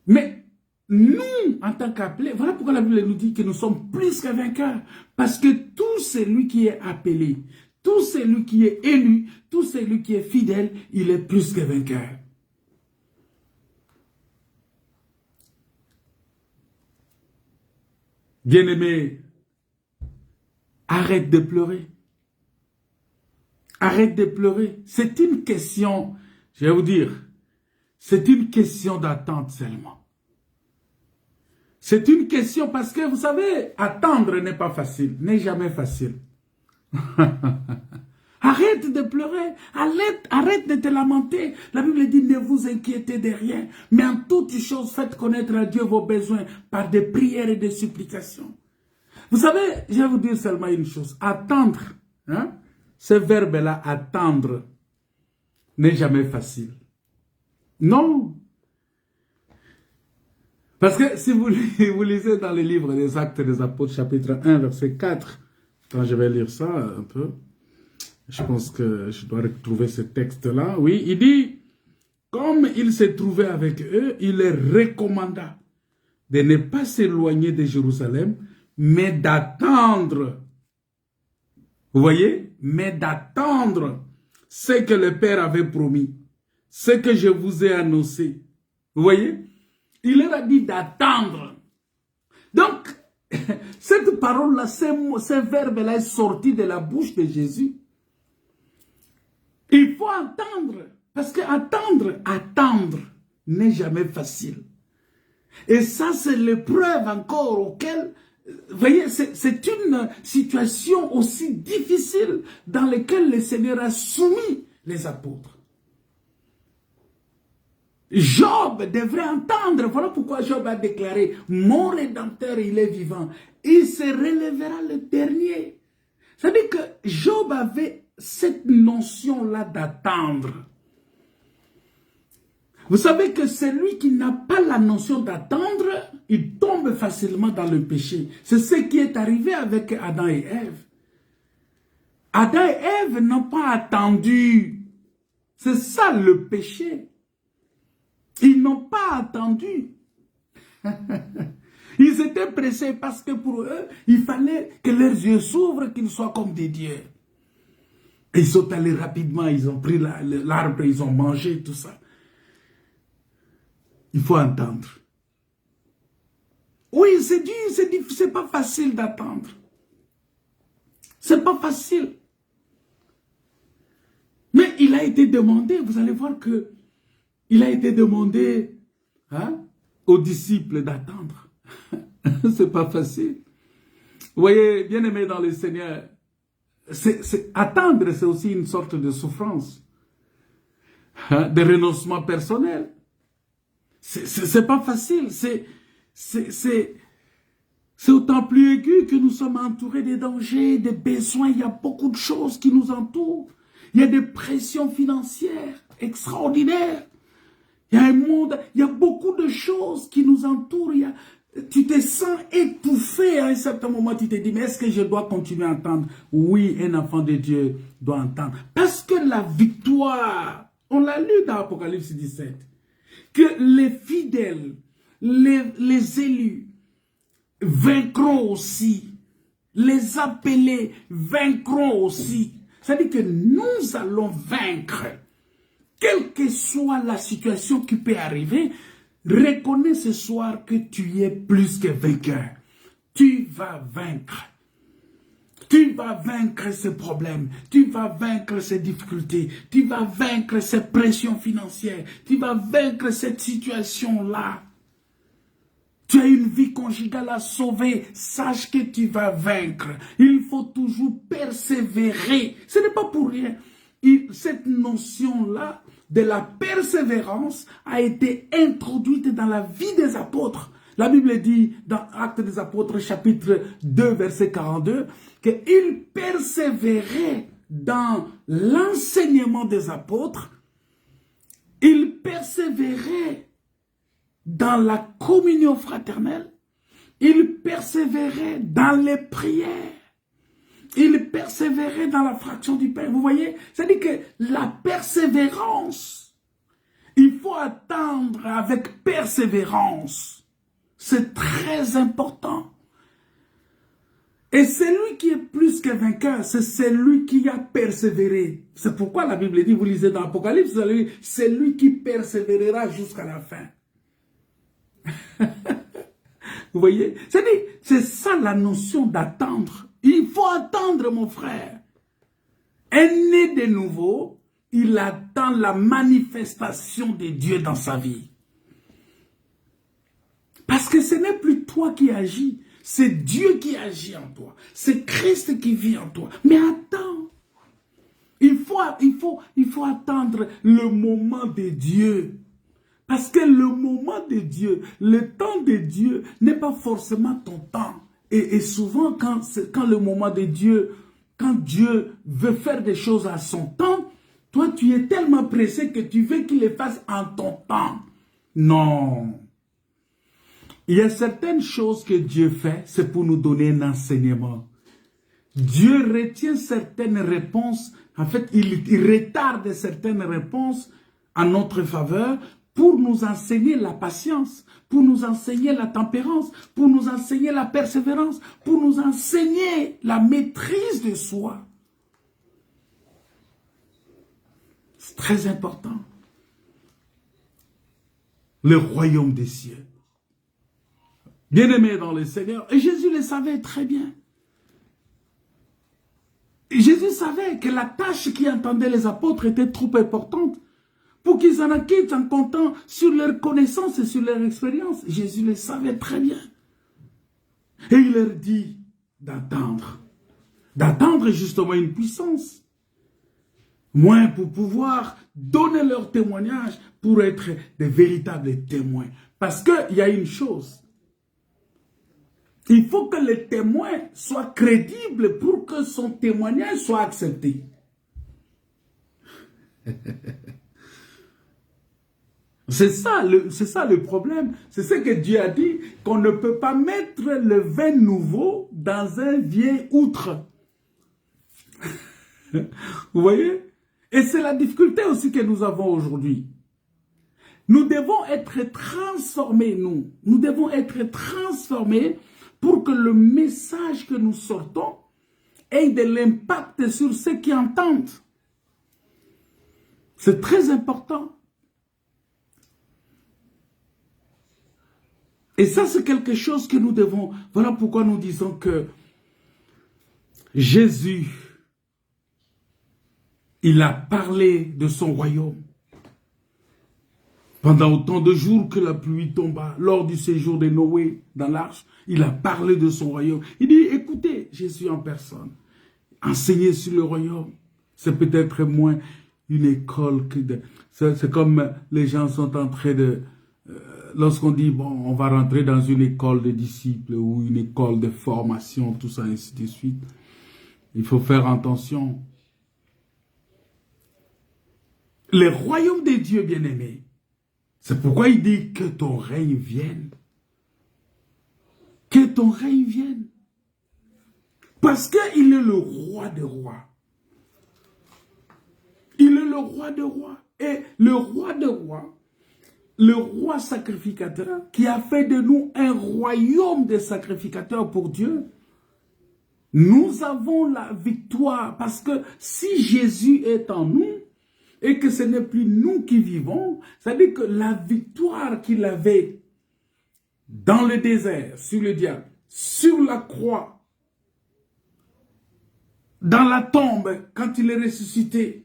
Mais nous, en tant qu'appelés, voilà pourquoi la Bible nous dit que nous sommes plus que vainqueurs. Parce que tout celui qui est appelé, tout celui qui est élu, tout celui qui est fidèle, il est plus que vainqueur. Bien-aimé, arrête de pleurer. Arrête de pleurer. C'est une question, je vais vous dire, c'est une question d'attente seulement. C'est une question parce que, vous savez, attendre n'est pas facile, n'est jamais facile. Arrête de pleurer, arrête de te lamenter. La Bible dit, ne vous inquiétez de rien, mais en toutes choses, faites connaître à Dieu vos besoins par des prières et des supplications. Vous savez, je vais vous dire seulement une chose, attendre, hein, ce verbe-là, attendre, n'est jamais facile. Non. Parce que si vous lisez dans le livre des Actes des Apôtres, chapitre 1, verset 4, quand je vais lire ça un peu, je pense que je dois retrouver ce texte-là. Oui, il dit, comme il s'est trouvé avec eux, il les recommanda de ne pas s'éloigner de Jérusalem, mais d'attendre. Vous voyez? Mais d'attendre ce que le Père avait promis, ce que je vous ai annoncé. Vous voyez? Il leur a dit d'attendre. Donc, cette parole-là, ce verbe-là est sorti de la bouche de Jésus. Il faut attendre. Parce que attendre n'est jamais facile. Et ça, c'est l'épreuve encore auquel, vous voyez, c'est une situation aussi difficile dans laquelle le Seigneur a soumis les apôtres. Job devrait entendre. Voilà pourquoi Job a déclaré, mon Rédempteur, il est vivant. Il se relèvera le dernier. C'est-à-dire que Job avait cette notion-là d'attendre. Vous savez que celui qui n'a pas la notion d'attendre, il tombe facilement dans le péché. C'est ce qui est arrivé avec Adam et Ève. Adam et Ève n'ont pas attendu. C'est ça le péché. Ils n'ont pas attendu. Ils étaient pressés parce que pour eux, il fallait que leurs yeux s'ouvrent, qu'ils soient comme des dieux. Et ils sont allés rapidement, ils ont pris l'arbre, ils ont mangé, tout ça. Il faut entendre. Oui, c'est dur, c'est pas facile d'attendre. C'est pas facile. Mais il a été demandé, vous allez voir que il a été demandé aux disciples d'attendre. C'est pas facile. Vous voyez, bien aimé dans le Seigneur, attendre, c'est aussi une sorte de souffrance, de renoncement personnel. C'est pas facile. C'est autant plus aigu que nous sommes entourés des dangers, des besoins. Il y a beaucoup de choses qui nous entourent. Il y a des pressions financières extraordinaires. Il y a un monde, il y a beaucoup de choses qui nous entourent. Tu te sens étouffé à un certain moment. Tu te dis, mais est-ce que je dois continuer à entendre? Oui, un enfant de Dieu doit entendre. Parce que la victoire, on l'a lu dans Apocalypse 17, que les fidèles, les élus, vaincront aussi. Les appelés vaincront aussi. C'est-à-dire que nous allons vaincre. Quelle que soit la situation qui peut arriver, reconnais ce soir que tu es plus que vainqueur. Tu vas vaincre. Tu vas vaincre ces problèmes. Tu vas vaincre ces difficultés. Tu vas vaincre ces pressions financières. Tu vas vaincre cette situation-là. Tu as une vie conjugale à sauver. Sache que tu vas vaincre. Il faut toujours persévérer. Ce n'est pas pour rien. Cette notion-là de la persévérance a été introduite dans la vie des apôtres. La Bible dit dans Actes des Apôtres, chapitre 2, verset 42, qu'ils persévéraient dans l'enseignement des apôtres. Ils persévéraient dans la communion fraternelle. Ils persévéraient dans les prières. Il persévérait dans la fraction du pain. Vous voyez, c'est-à-dire que la persévérance, il faut attendre avec persévérance. C'est très important. Et celui qui est plus que vainqueur, c'est celui qui a persévéré. C'est pourquoi la Bible dit, vous lisez dans l'Apocalypse, c'est lui qui persévérera jusqu'à la fin. Vous voyez, c'est ça la notion d'attendre. Il faut attendre, mon frère. Un né de nouveau, il attend la manifestation de Dieu dans sa vie. Parce que ce n'est plus toi qui agis, c'est Dieu qui agit en toi. C'est Christ qui vit en toi. Mais attends. Il faut attendre le moment de Dieu. Parce que le moment de Dieu, le temps de Dieu n'est pas forcément ton temps. Et souvent, quand le moment de Dieu, quand Dieu veut faire des choses à son temps, toi, tu es tellement pressé que tu veux qu'il les fasse en ton temps. Non. Il y a certaines choses que Dieu fait, c'est pour nous donner un enseignement. Dieu retient certaines réponses, en fait, il retarde certaines réponses en notre faveur pour nous enseigner la patience, pour nous enseigner la tempérance, pour nous enseigner la persévérance, pour nous enseigner la maîtrise de soi. C'est très important. Le royaume des cieux. Bien-aimés dans le Seigneur, et Jésus le savait très bien. Et Jésus savait que la tâche qui attendait les apôtres était trop importante pour qu'ils en acquittent en comptant sur leur connaissance et sur leur expérience. Jésus le savait très bien. Et il leur dit d'attendre. D'attendre justement une puissance. Moins pour pouvoir donner leur témoignage, pour être des véritables témoins. Parce qu'il y a une chose. Il faut que le témoin soit crédible pour que son témoignage soit accepté. C'est ça le problème. C'est ce que Dieu a dit, qu'on ne peut pas mettre le vin nouveau dans un vieil outre. Vous voyez? Et c'est la difficulté aussi que nous avons aujourd'hui. Nous devons être transformés, nous. Nous devons être transformés pour que le message que nous sortons ait de l'impact sur ceux qui entendent. C'est très important. Et ça, c'est quelque chose que nous devons... Voilà pourquoi nous disons que Jésus, il a parlé de son royaume. Pendant autant de jours que la pluie tomba, lors du séjour de Noé dans l'arche, il a parlé de son royaume. Il dit, écoutez, Jésus en personne, enseigner sur le royaume, c'est peut-être moins une école que... C'est comme les gens sont en train de... Lorsqu'on dit, bon, on va rentrer dans une école de disciples ou une école de formation, tout ça, ainsi de suite. Il faut faire attention. Le royaume de Dieu, bien-aimé, c'est pourquoi il dit que ton règne vienne. Que ton règne vienne. Parce qu'il est le roi des rois. Il est le roi des rois. Et le roi des rois, le roi sacrificateur, qui a fait de nous un royaume de sacrificateurs pour Dieu, nous avons la victoire. Parce que si Jésus est en nous, et que ce n'est plus nous qui vivons, c'est-à-dire que la victoire qu'il avait dans le désert, sur le diable, sur la croix, dans la tombe, quand il est ressuscité,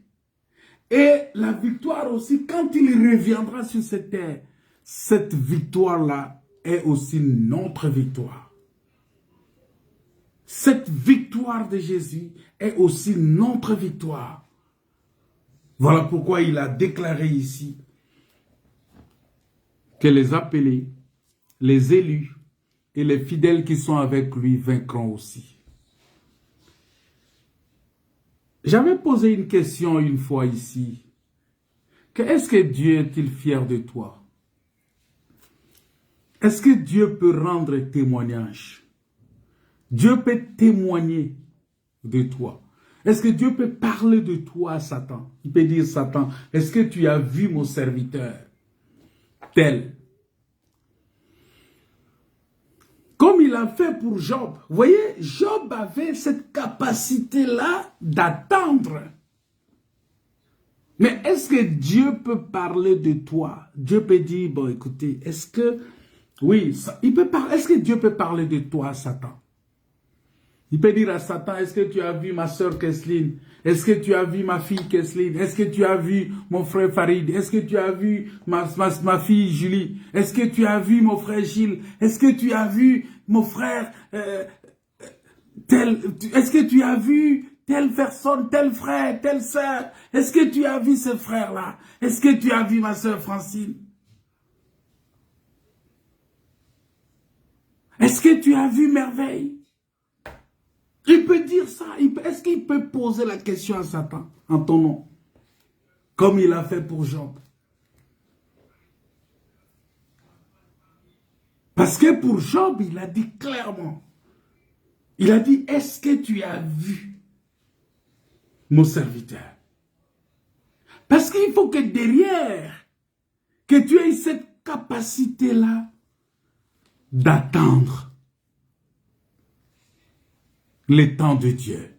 et la victoire aussi, quand il reviendra sur cette terre, cette victoire-là est aussi notre victoire. Cette victoire de Jésus est aussi notre victoire. Voilà pourquoi il a déclaré ici que les appelés, les élus et les fidèles qui sont avec lui vaincront aussi. J'avais posé une question une fois ici. Est-ce que Dieu est-il fier de toi? Est-ce que Dieu peut rendre témoignage? Dieu peut témoigner de toi. Est-ce que Dieu peut parler de toi à Satan? Il peut dire, Satan, est-ce que tu as vu mon serviteur tel? Comme il a fait pour Job. Vous voyez, Job avait cette capacité-là d'attendre. Mais est-ce que Dieu peut parler de toi? Dieu peut dire, bon écoutez, est-ce que... Oui, est-ce que Dieu peut parler de toi à Satan? Il peut dire à Satan, est-ce que tu as vu ma soeur Kesseline? Est-ce que tu as vu ma fille Kesseline? Est-ce que tu as vu mon frère Farid? Est-ce que tu as vu ma fille Julie? Est-ce que tu as vu mon frère Gilles? Est-ce que tu as vu mon frère tel? Est-ce que tu as vu telle personne, tel frère, telle sœur? Est-ce que tu as vu ce frère-là? Est-ce que tu as vu ma sœur Francine? Est-ce que tu as vu Merveille? Il peut dire ça. Est-ce qu'il peut poser la question à Satan en ton nom? Comme il a fait pour Job. Parce que pour Job, il a dit clairement. Il a dit, est-ce que tu as vu mon serviteur? Parce qu'il faut que derrière, que tu aies cette capacité-là d'attendre le temps de Dieu.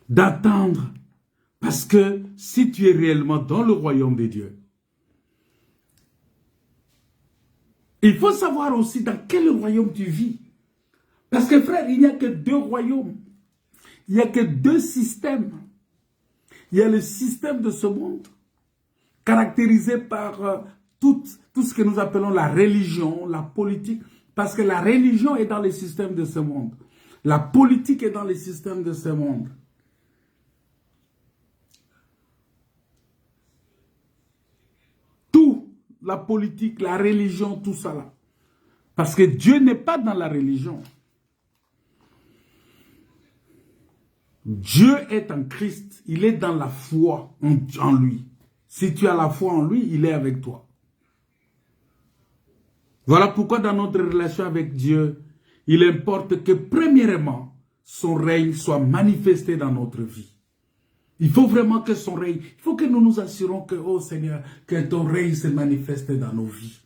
D'attendre. Parce que si tu es réellement dans le royaume de Dieu, il faut savoir aussi dans quel royaume tu vis. Parce que frère, il n'y a que deux royaumes. Il n'y a que deux systèmes. Il y a le système de ce monde, caractérisé par tout ce que nous appelons la religion, la politique. Parce que la religion est dans le système de ce monde. La politique est dans les systèmes de ce monde. Tout, la politique, la religion, tout ça là. Parce que Dieu n'est pas dans la religion. Dieu est en Christ. Il est dans la foi en lui. Si tu as la foi en lui, il est avec toi. Voilà pourquoi dans notre relation avec Dieu, il importe que premièrement, son règne soit manifesté dans notre vie. Il faut vraiment que son règne, il faut que nous nous assurons que, oh Seigneur, que ton règne se manifeste dans nos vies.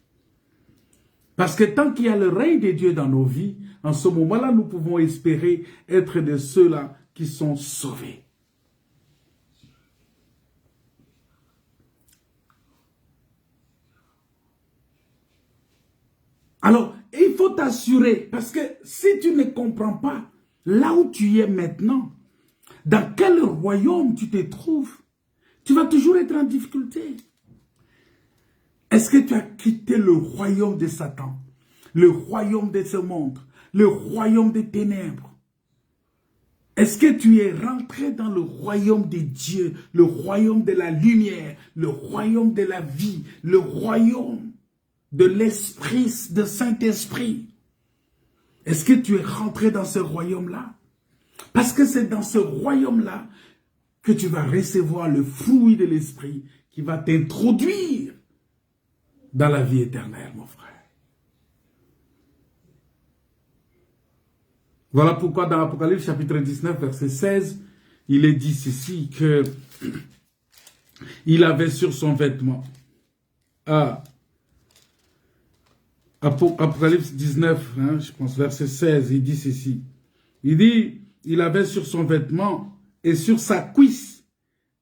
Parce que tant qu'il y a le règne de Dieu dans nos vies, en ce moment-là, nous pouvons espérer être de ceux-là qui sont sauvés. Alors, il faut t'assurer, parce que si tu ne comprends pas là où tu es maintenant, dans quel royaume tu te trouves, tu vas toujours être en difficulté. Est-ce que tu as quitté le royaume de Satan, le royaume de ce monde, le royaume des ténèbres? Est-ce que tu es rentré dans le royaume de Dieu, le royaume de la lumière, le royaume de la vie, le royaume de l'Esprit, de Saint-Esprit? Est-ce que tu es rentré dans ce royaume-là? Parce que c'est dans ce royaume-là que tu vas recevoir le fruit de l'Esprit qui va t'introduire dans la vie éternelle, mon frère. Voilà pourquoi dans l'Apocalypse chapitre 19, verset 16, il est dit ceci, que il avait sur son vêtement. Apocalypse 19, hein, je pense, verset 16, il dit ceci. Il dit, il avait sur son vêtement et sur sa cuisse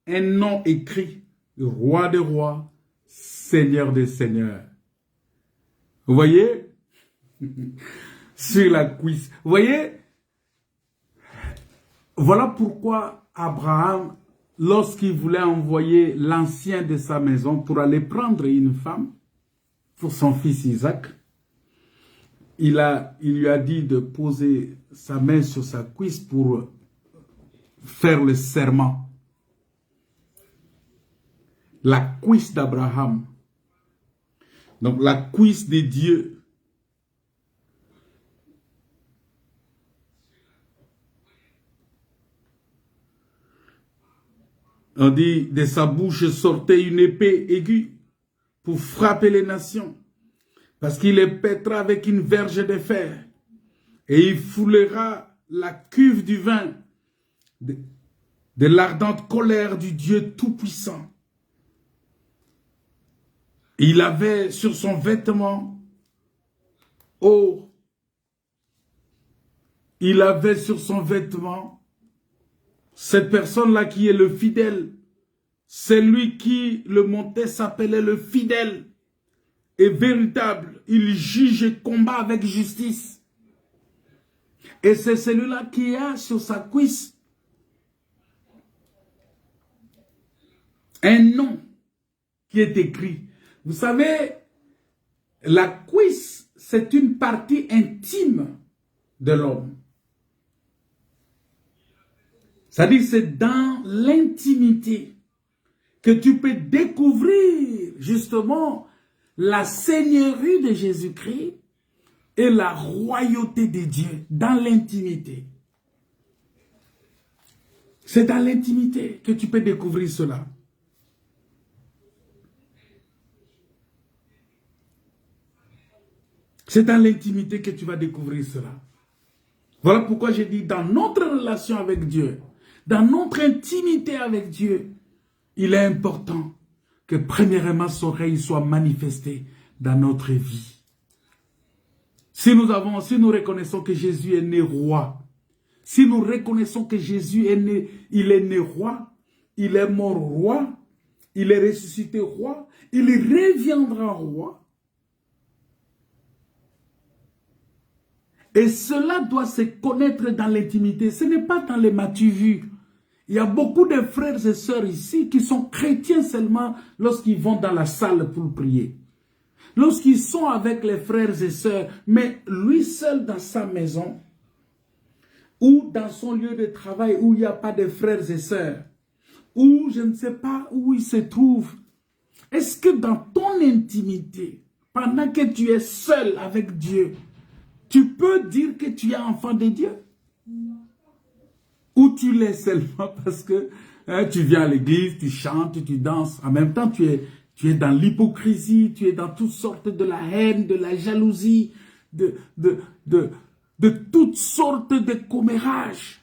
un nom écrit, Roi des rois, Seigneur des seigneurs. Vous voyez? Sur la cuisse. Vous voyez? Voilà pourquoi Abraham, lorsqu'il voulait envoyer l'ancien de sa maison pour aller prendre une femme pour son fils Isaac, il lui a dit de poser sa main sur sa cuisse pour faire le serment. La cuisse d'Abraham. Donc la cuisse de Dieu. On dit, de sa bouche sortait une épée aiguë pour frapper les nations. Parce qu'il les pètera avec une verge de fer. Et il foulera la cuve du vin de l'ardente colère du Dieu Tout-Puissant. Il avait sur son vêtement, il avait sur son vêtement, cette personne-là qui est le fidèle, celui qui le montait s'appelait le fidèle et véritable. Il juge et combat avec justice. Et c'est celui-là qui a sur sa cuisse un nom qui est écrit. Vous savez, la cuisse, c'est une partie intime de l'homme. C'est-à-dire, c'est dans l'intimité que tu peux découvrir justement la seigneurie de Jésus-Christ et la royauté de Dieu, dans l'intimité. C'est dans l'intimité que tu peux découvrir cela. C'est dans l'intimité que tu vas découvrir cela. Voilà pourquoi j'ai dit, dans notre relation avec Dieu, dans notre intimité avec Dieu, il est important que premièrement son règne soit manifesté dans notre vie. Si nous reconnaissons que Jésus est né roi, si nous reconnaissons que Jésus est né, il est né roi, il est mort roi, il est ressuscité roi, il reviendra roi. Et cela doit se connaître dans l'intimité. Ce n'est pas dans les m'as-tu vu. Il y a beaucoup de frères et sœurs ici qui sont chrétiens seulement lorsqu'ils vont dans la salle pour prier. Lorsqu'ils sont avec les frères et sœurs, mais lui seul dans sa maison ou dans son lieu de travail où il n'y a pas de frères et sœurs, ou je ne sais pas où il se trouve. Est-ce que dans ton intimité, pendant que tu es seul avec Dieu, tu peux dire que tu es enfant de Dieu? Ou tu l'es seulement parce que tu viens à l'église, tu chantes, tu danses. En même temps, tu es dans l'hypocrisie, tu es dans toutes sortes de la haine, de la jalousie, de toutes sortes de commérages.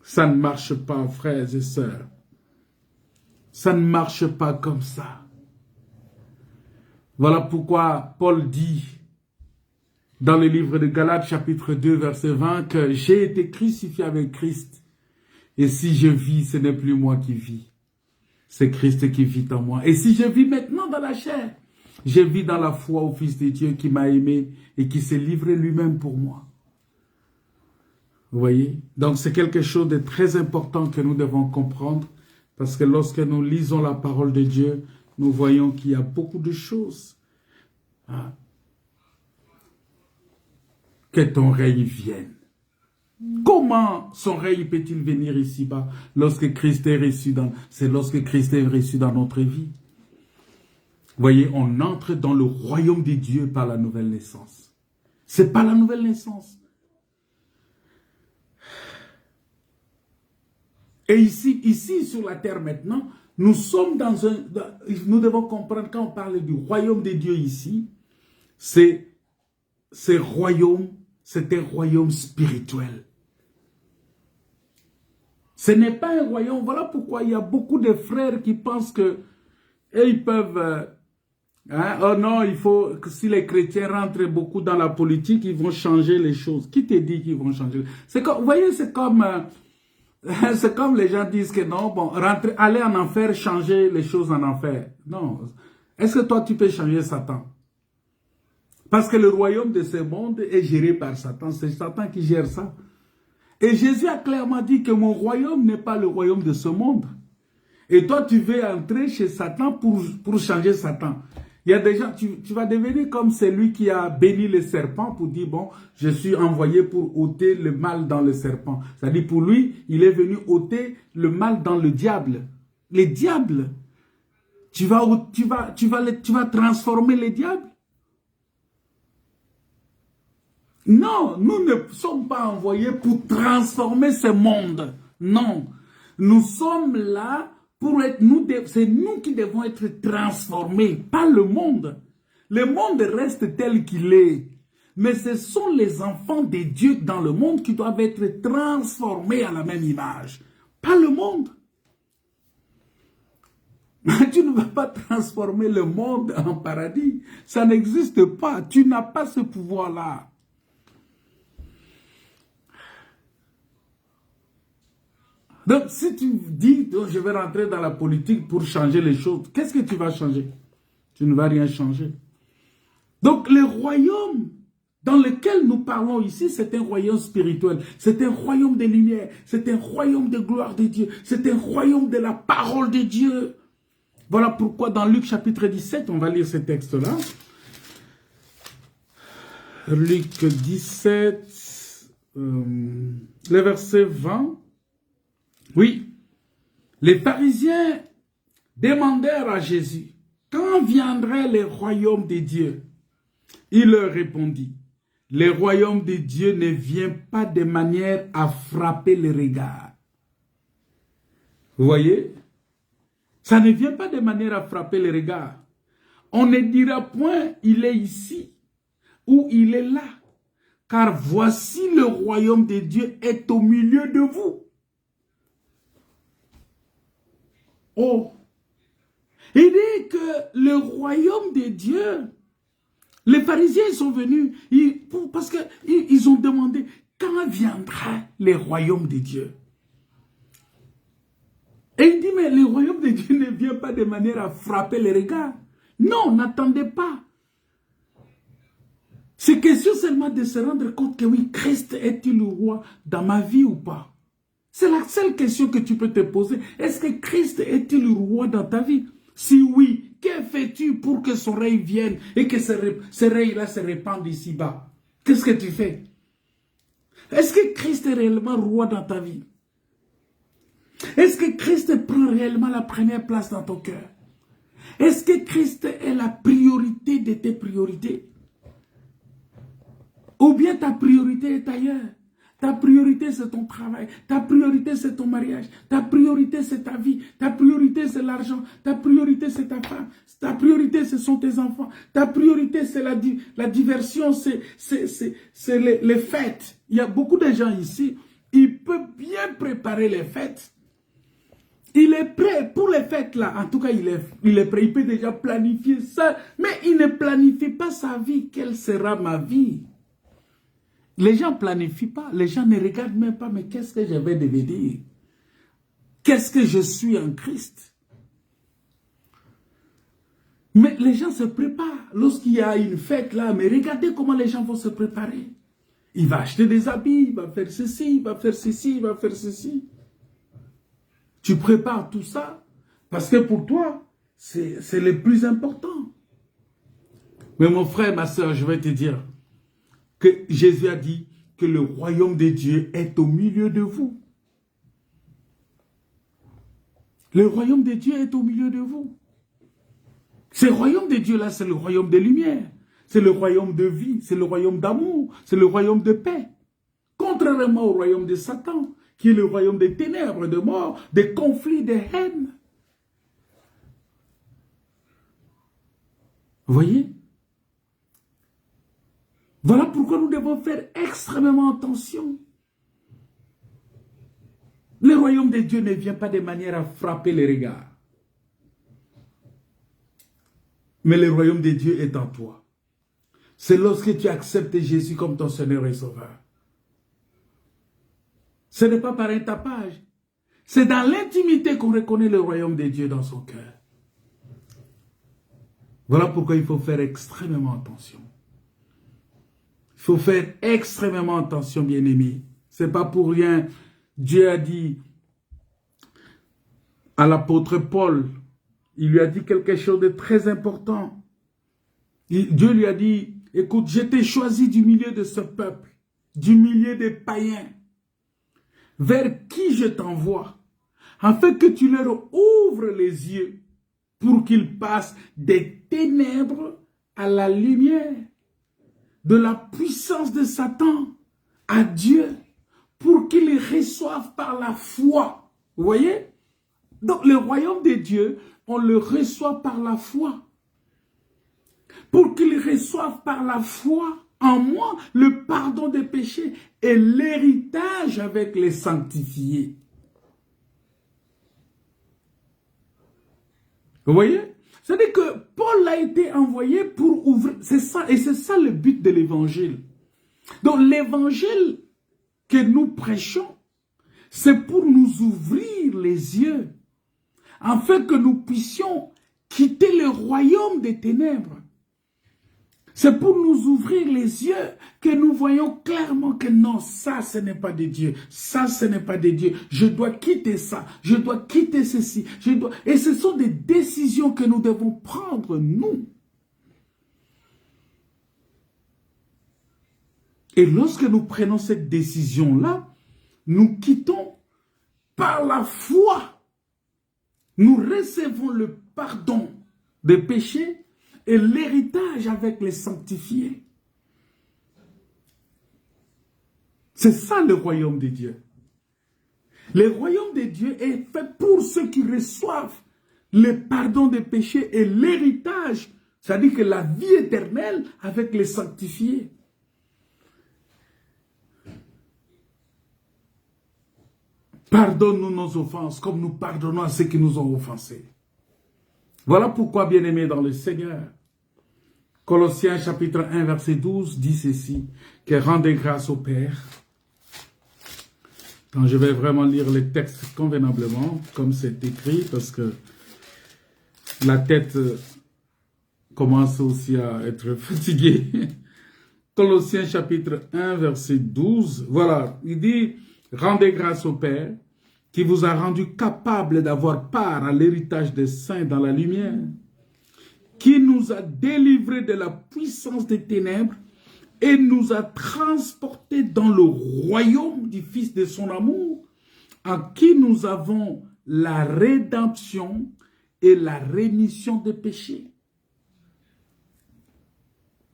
Ça ne marche pas, frères et sœurs. Ça ne marche pas comme ça. Voilà pourquoi Paul dit dans le livre de Galates chapitre 2 verset 20 que j'ai été crucifié avec Christ et si je vis, ce n'est plus moi qui vis, c'est Christ qui vit en moi. Et si je vis maintenant dans la chair, J'ai vu dans la foi au Fils de Dieu qui m'a aimé et qui s'est livré lui-même pour moi. Vous voyez? Donc c'est quelque chose de très important que nous devons comprendre, parce que lorsque nous lisons la parole de Dieu, nous voyons qu'il y a beaucoup de choses. Hein? Que ton règne vienne. Comment son règne peut-il venir ici-bas lorsque Christ est reçu c'est lorsque Christ est reçu dans notre vie. Vous voyez, on entre dans le royaume de Dieu par la nouvelle naissance. C'est pas la nouvelle naissance. Et ici sur la terre maintenant, nous sommes nous devons comprendre, quand on parle du royaume de Dieu ici, c'est un royaume spirituel. Ce n'est pas un royaume. Voilà pourquoi il y a beaucoup de frères qui pensent que ils peuvent... oh non, il faut que si les chrétiens rentrent beaucoup dans la politique, ils vont changer les choses. Qui te dit qu'ils vont changer? Vous voyez, c'est comme les gens disent que non, bon, aller en enfer, changer les choses en enfer. Non. Est-ce que toi, tu peux changer Satan? Parce que le royaume de ce monde est géré par Satan. C'est Satan qui gère ça. Et Jésus a clairement dit que mon royaume n'est pas le royaume de ce monde. Et toi, tu veux entrer chez Satan pour changer Satan. Il y a des gens, tu vas devenir comme celui qui a béni le serpent pour dire, bon, je suis envoyé pour ôter le mal dans le serpent. C'est-à-dire pour lui, il est venu ôter le mal dans le diable. Les diables, tu vas transformer les diables. Non, nous ne sommes pas envoyés pour transformer ce monde. Non, nous sommes là pour être, c'est nous qui devons être transformés, pas le monde. Le monde reste tel qu'il est. Mais ce sont les enfants de Dieu dans le monde qui doivent être transformés à la même image, pas le monde. Tu ne vas pas transformer le monde en paradis. Ça n'existe pas. Tu n'as pas ce pouvoir-là. Donc, si tu dis, oh, je vais rentrer dans la politique pour changer les choses, qu'est-ce que tu vas changer? Tu ne vas rien changer. Donc, le royaume dans lequel nous parlons ici, c'est un royaume spirituel. C'est un royaume de lumière. C'est un royaume de gloire de Dieu. C'est un royaume de la parole de Dieu. Voilà pourquoi dans Luc chapitre 17, on va lire ce texte-là. Luc 17, le verset 20. Oui, les pharisiens demandèrent à Jésus, quand viendrait le royaume de Dieu? Il leur répondit, le royaume de Dieu ne vient pas de manière à frapper le regard. Vous voyez? Ça ne vient pas de manière à frapper le regard. On ne dira point, il est ici ou il est là, car voici le royaume de Dieu est au milieu de vous. Oh, il dit que le royaume de Dieu, les pharisiens sont venus parce qu'ils ont demandé quand viendra le royaume de Dieu. Et il dit, mais le royaume de Dieu ne vient pas de manière à frapper les regards. Non, n'attendez pas. C'est question seulement de se rendre compte que oui, Christ est-il le roi dans ma vie ou pas? C'est la seule question que tu peux te poser. Est-ce que Christ est-il le roi dans ta vie? Si oui, que fais-tu pour que son règne vienne et que ce règne-là se répande ici-bas? Qu'est-ce que tu fais? Est-ce que Christ est réellement roi dans ta vie? Est-ce que Christ prend réellement la première place dans ton cœur? Est-ce que Christ est la priorité de tes priorités? Ou bien ta priorité est ailleurs? Ta priorité, c'est ton travail. Ta priorité, c'est ton mariage. Ta priorité, c'est ta vie. Ta priorité, c'est l'argent. Ta priorité, c'est ta femme. Ta priorité, ce sont tes enfants. Ta priorité, c'est la diversion, c'est les fêtes. Il y a beaucoup de gens ici, ils peuvent bien préparer les fêtes. Il est prêt pour les fêtes là. En tout cas, il est prêt. Il peut déjà planifier ça. Mais il ne planifie pas sa vie. Quelle sera ma vie? Les gens ne planifient pas, les gens ne regardent même pas, mais qu'est-ce que je vais devenir? Qu'est-ce que je suis en Christ? Mais les gens se préparent. Lorsqu'il y a une fête là, mais regardez comment les gens vont se préparer. Il va acheter des habits, il va faire ceci, il va faire ceci, il va faire ceci. Tu prépares tout ça parce que pour toi, c'est le plus important. Mais mon frère, ma soeur, je vais te dire que Jésus a dit que le royaume de Dieu est au milieu de vous. Le royaume de Dieu est au milieu de vous. Ce royaume de Dieu là, c'est le royaume de lumière. C'est le royaume de vie, c'est le royaume d'amour, c'est le royaume de paix. Contrairement au royaume de Satan, qui est le royaume des ténèbres, de mort, des conflits, des haines. Vous voyez? Voilà pourquoi nous devons faire extrêmement attention. Le royaume de Dieu ne vient pas de manière à frapper les regards. Mais le royaume de Dieu est en toi. C'est lorsque tu acceptes Jésus comme ton Seigneur et Sauveur. Ce n'est pas par un tapage. C'est dans l'intimité qu'on reconnaît le royaume de Dieu dans son cœur. Voilà pourquoi il faut faire extrêmement attention. Il faut faire extrêmement attention, bien-aimés. Ce n'est pas pour rien. Dieu a dit à l'apôtre Paul, il lui a dit quelque chose de très important. Dieu lui a dit, écoute, je t'ai choisi du milieu de ce peuple, du milieu des païens, vers qui je t'envoie, afin que tu leur ouvres les yeux pour qu'ils passent des ténèbres à la lumière, de la puissance de Satan à Dieu, pour qu'ils les reçoivent par la foi. Vous voyez? Donc le royaume de Dieu, on le reçoit par la foi. Pour qu'ils reçoivent par la foi en moi le pardon des péchés et l'héritage avec les sanctifiés. Vous voyez? C'est-à-dire que Paul a été envoyé pour ouvrir, c'est ça, et c'est ça le but de l'évangile. Donc l'évangile que nous prêchons, c'est pour nous ouvrir les yeux, afin que nous puissions quitter le royaume des ténèbres. C'est pour nous ouvrir les yeux que nous voyons clairement que non, ça ce n'est pas de Dieu, ça ce n'est pas de Dieu, je dois quitter ça, je dois quitter ceci, Et ce sont des décisions que nous devons prendre, nous. Et lorsque nous prenons cette décision-là, nous quittons par la foi. Nous recevons le pardon des péchés et l'héritage avec les sanctifiés. C'est ça le royaume de Dieu. Le royaume de Dieu est fait pour ceux qui reçoivent le pardon des péchés et l'héritage, c'est-à-dire que la vie éternelle avec les sanctifiés. Pardonne-nous nos offenses comme nous pardonnons à ceux qui nous ont offensés. Voilà pourquoi, bien-aimés dans le Seigneur, Colossiens chapitre 1 verset 12 dit ceci, que rendez grâce au Père. Quand je vais vraiment lire les textes convenablement, comme c'est écrit, parce que la tête commence aussi à être fatiguée. Colossiens chapitre 1 verset 12, voilà, il dit, rendez grâce au Père, qui vous a rendu capable d'avoir part à l'héritage des saints dans la lumière, qui nous a délivrés de la puissance des ténèbres et nous a transportés dans le royaume du Fils de son amour, en qui nous avons la rédemption et la rémission des péchés.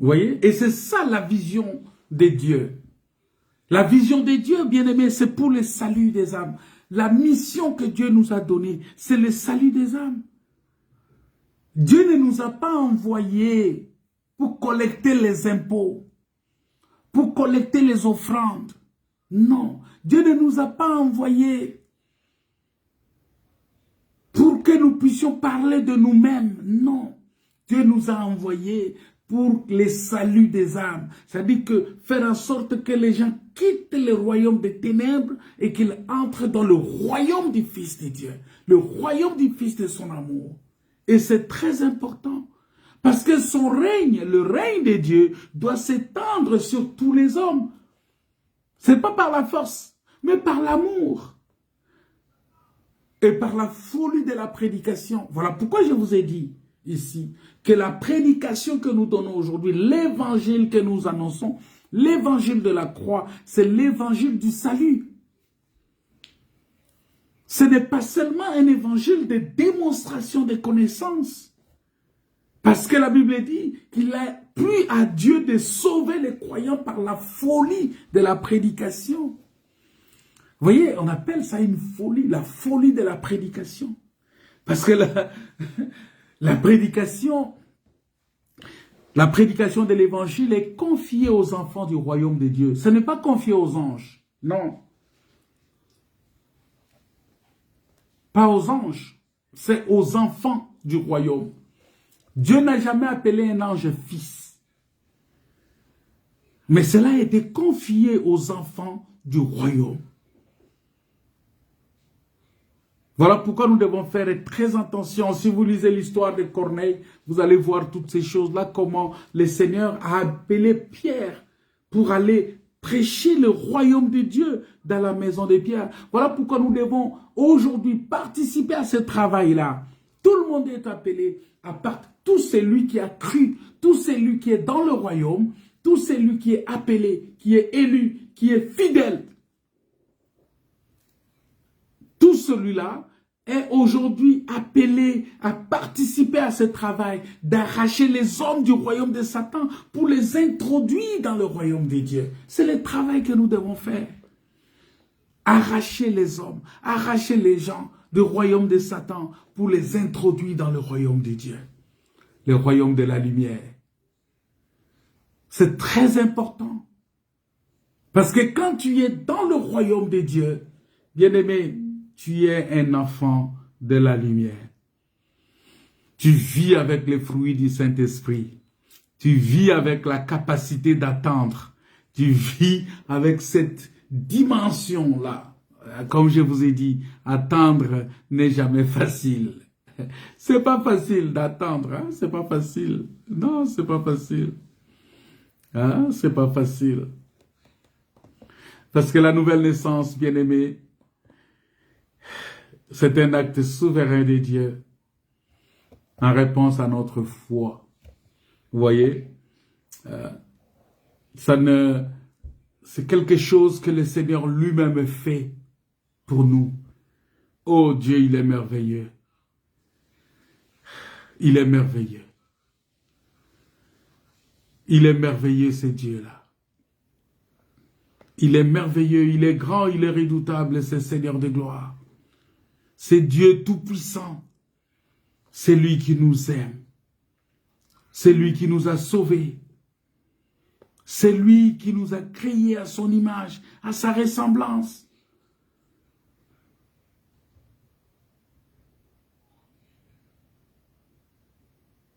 Vous voyez? Et c'est ça la vision de Dieu. La vision de Dieu, bien-aimé, c'est pour le salut des âmes. La mission que Dieu nous a donnée, c'est le salut des âmes. Dieu ne nous a pas envoyés pour collecter les impôts, pour collecter les offrandes. Non, Dieu ne nous a pas envoyés pour que nous puissions parler de nous-mêmes. Non, Dieu nous a envoyés pour les saluts des âmes. C'est-à-dire que faire en sorte que les gens quittent le royaume des ténèbres et qu'ils entrent dans le royaume du Fils de Dieu, le royaume du Fils de son amour. Et c'est très important Parce que son règne, le règne de Dieu, doit s'étendre sur tous les hommes. Ce n'est pas par la force, mais par l'amour. Et par la folie de la prédication. Voilà pourquoi je vous ai dit ici que la prédication que nous donnons aujourd'hui, l'évangile que nous annonçons, l'évangile de la croix, c'est l'évangile du salut. Ce n'est pas seulement un évangile de démonstration des connaissances. Parce que la Bible dit qu'il a plu à Dieu de sauver les croyants par la folie de la prédication. Vous voyez, on appelle ça une folie, la folie de la prédication. Parce que la prédication de l'évangile est confiée aux enfants du royaume de Dieu. Ce n'est pas confié aux anges, non. Pas aux anges, c'est aux enfants du royaume. Dieu n'a jamais appelé un ange fils. Mais cela a été confié aux enfants du royaume. Voilà pourquoi nous devons faire très attention. Si vous lisez l'histoire de Corneille, vous allez voir toutes ces choses-là, comment le Seigneur a appelé Pierre pour aller prêcher le royaume de Dieu dans la maison de Pierre. Voilà pourquoi nous devons aujourd'hui participer à ce travail-là. Tout le monde est appelé, à part tout celui qui a cru, tout celui qui est dans le royaume, tout celui qui est appelé, qui est élu, qui est fidèle. Tout celui-là est aujourd'hui appelé à participer à ce travail, d'arracher les hommes du royaume de Satan pour les introduire dans le royaume de Dieu. C'est le travail que nous devons faire. Arracher les hommes, arracher les gens du royaume de Satan pour les introduire dans le royaume de Dieu. Le royaume de la lumière. C'est très important. Parce que quand tu es dans le royaume de Dieu, bien-aimé, tu es un enfant de la lumière. Tu vis avec les fruits du Saint-Esprit. Tu vis avec la capacité d'attendre. Tu vis avec cette dimension-là. Comme je vous ai dit, attendre n'est jamais facile. C'est pas facile d'attendre, hein? C'est pas facile. Non, c'est pas facile. Hein? C'est pas facile. Parce que la nouvelle naissance, bien-aimé, c'est un acte souverain de Dieu en réponse à notre foi. Vous voyez, c'est quelque chose que le Seigneur lui-même fait pour nous. Oh Dieu, il est merveilleux. Il est merveilleux. Il est merveilleux, ce Dieu-là. Il est merveilleux, il est grand, il est redoutable, c'est Seigneur de gloire. C'est Dieu tout-puissant. C'est lui qui nous aime. C'est lui qui nous a sauvés. C'est lui qui nous a créés à son image, à sa ressemblance.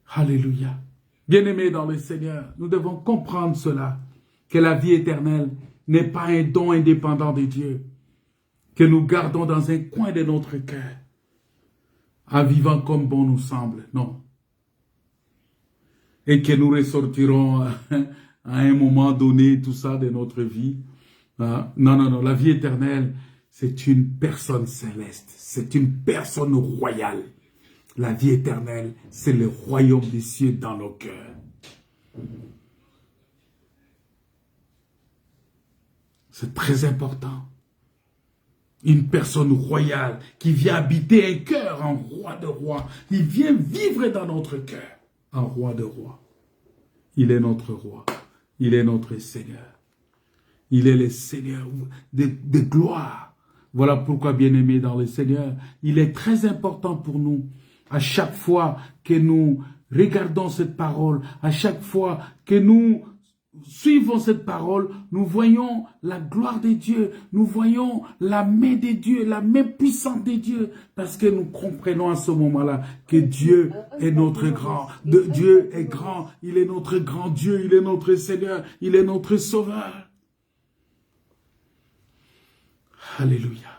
Alléluia. Bien-aimés dans le Seigneur, nous devons comprendre cela, que la vie éternelle n'est pas un don indépendant de Dieu, que nous gardons dans un coin de notre cœur, en vivant comme bon nous semble, non. Et que nous ressortirons à un moment donné tout ça de notre vie. Non, non, non, la vie éternelle, c'est une personne céleste, c'est une personne royale. La vie éternelle, c'est le royaume des cieux dans nos cœurs. C'est très important. Une personne royale qui vient habiter un cœur en roi de rois. Il vient vivre dans notre cœur en roi de rois. Il est notre roi. Il est notre Seigneur. Il est le Seigneur de gloire. Voilà pourquoi, bien-aimés dans le Seigneur, il est très important pour nous, à chaque fois que nous regardons cette parole, à chaque fois que nous suivons cette parole, nous voyons la gloire de Dieu, nous voyons la main de Dieu, la main puissante de Dieu, parce que nous comprenons à ce moment-là que Dieu est notre grand, Dieu est grand, il est notre grand Dieu, il est notre Seigneur, il est notre Sauveur. Alléluia.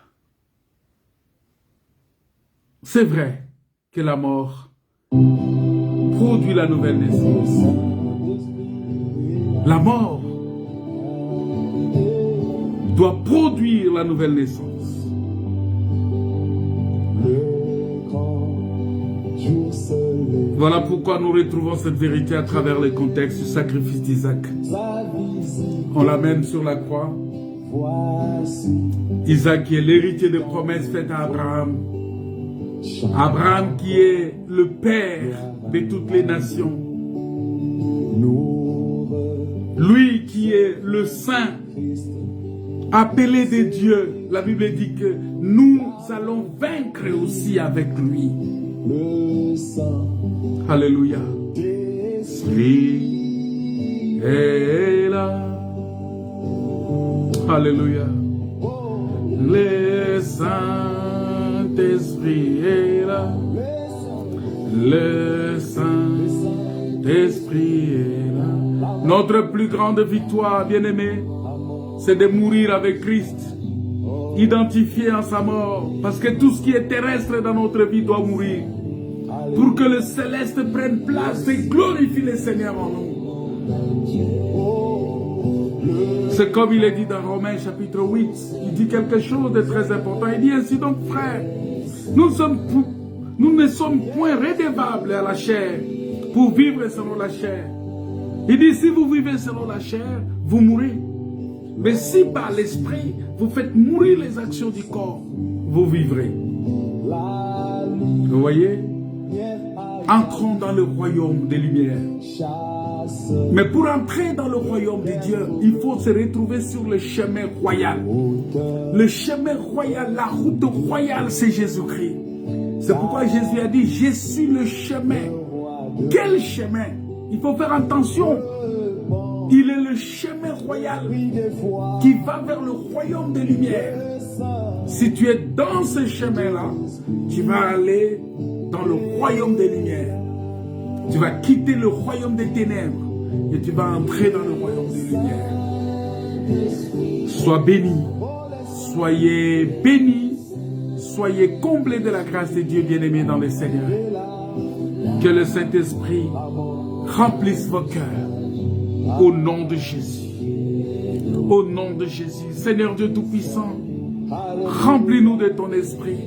C'est vrai que la mort produit la nouvelle naissance. La mort doit produire la nouvelle naissance. Voilà pourquoi nous retrouvons cette vérité à travers le contexte du sacrifice d'Isaac. On l'amène sur la croix. Isaac qui est l'héritier des promesses faites à Abraham. Abraham qui est le père de toutes les nations. Lui qui est le saint, appelé de Dieu. La Bible dit que nous allons vaincre aussi avec lui. Alléluia. Esprit est là. Alléluia. Le Saint-Esprit est là. Le Saint-Esprit est là. Notre plus grande victoire, bien-aimés, c'est de mourir avec Christ, identifié en sa mort, parce que tout ce qui est terrestre dans notre vie doit mourir, pour que le céleste prenne place et glorifie le Seigneur en nous. C'est comme il est dit dans Romains chapitre 8, il dit quelque chose de très important. Il dit ainsi donc, frères, nous ne sommes point redevables à la chair pour vivre selon la chair. Il dit, si vous vivez selon la chair, vous mourrez. Mais si par l'esprit, vous faites mourir les actions du corps, vous vivrez. Vous voyez? Entrons dans le royaume des lumières. Mais pour entrer dans le royaume de Dieu, il faut se retrouver sur le chemin royal. Le chemin royal, la route royale, c'est Jésus-Christ. C'est pourquoi Jésus a dit, je suis le chemin. Quel chemin? Il faut faire attention. Il est le chemin royal qui va vers le royaume des lumières. Si tu es dans ce chemin-là, tu vas aller dans le royaume des lumières. Tu vas quitter le royaume des ténèbres et tu vas entrer dans le royaume des lumières. Sois béni, soyez bénis, soyez comblés de la grâce de Dieu, bien-aimés dans le Seigneur. Que le Saint-Esprit remplisse vos cœurs au nom de Jésus. Au nom de Jésus. Seigneur Dieu Tout-Puissant, remplis-nous de ton esprit.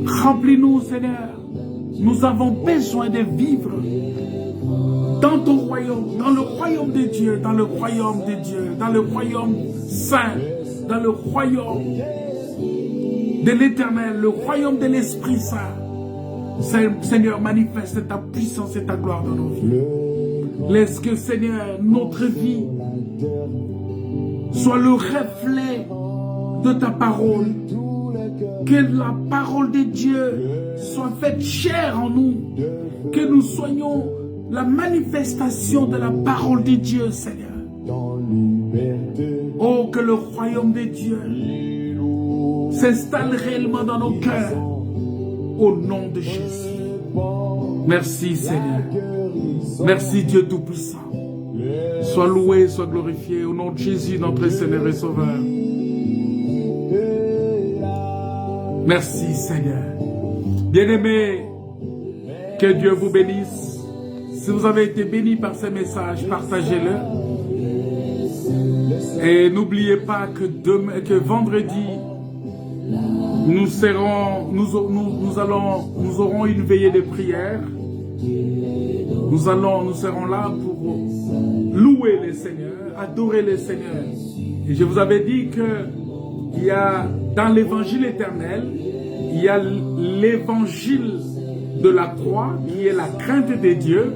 Remplis-nous, Seigneur. Nous avons besoin de vivre dans ton royaume, dans le royaume de Dieu, dans le royaume de Dieu, dans le royaume saint, dans le royaume de l'Éternel, le royaume de l'Esprit Saint. Seigneur, manifeste ta puissance et ta gloire dans nos vies. Laisse que, Seigneur, notre vie soit le reflet de ta parole. Que la parole de Dieu soit faite chair en nous. Que nous soyons la manifestation de la parole de Dieu, Seigneur. Oh, que le royaume de Dieu s'installe réellement dans nos cœurs. Au nom de Jésus. Merci, Seigneur. Merci, Dieu Tout-Puissant. Sois loué, sois glorifié. Au nom de Jésus, notre Seigneur et Sauveur. Merci, Seigneur. Bien-aimés, que Dieu vous bénisse. Si vous avez été bénis par ces messages, partagez-le. Et n'oubliez pas que vendredi, nous aurons une veillée de prière. Nous serons là pour louer le Seigneur, adorer le Seigneur. Et je vous avais dit que il y a dans l'évangile éternel, il y a l'évangile de la croix qui est la crainte de Dieu.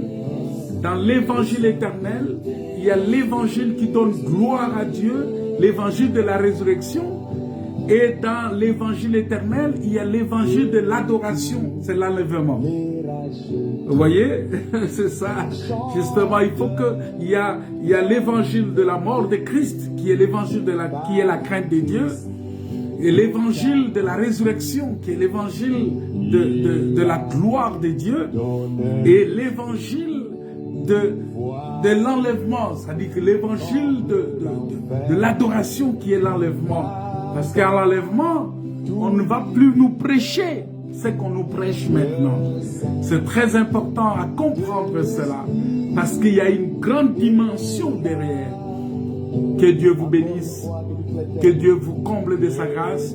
Dans l'évangile éternel, il y a l'évangile qui donne gloire à Dieu, l'évangile de la résurrection. Et dans l'évangile éternel, il y a l'évangile de l'adoration, c'est l'enlèvement. Vous voyez, c'est ça. Justement, il faut qu'il y a l'évangile de la mort de Christ, qui est l'évangile qui est la crainte de Dieu, et l'évangile de la résurrection, qui est l'évangile de la gloire de Dieu, et l'évangile de l'enlèvement, c'est-à-dire que l'évangile de l'adoration qui est l'enlèvement. Parce qu'à l'enlèvement, on ne va plus nous prêcher ce qu'on nous prêche maintenant. C'est très important à comprendre cela, parce qu'il y a une grande dimension derrière. Que Dieu vous bénisse, que Dieu vous comble de sa grâce.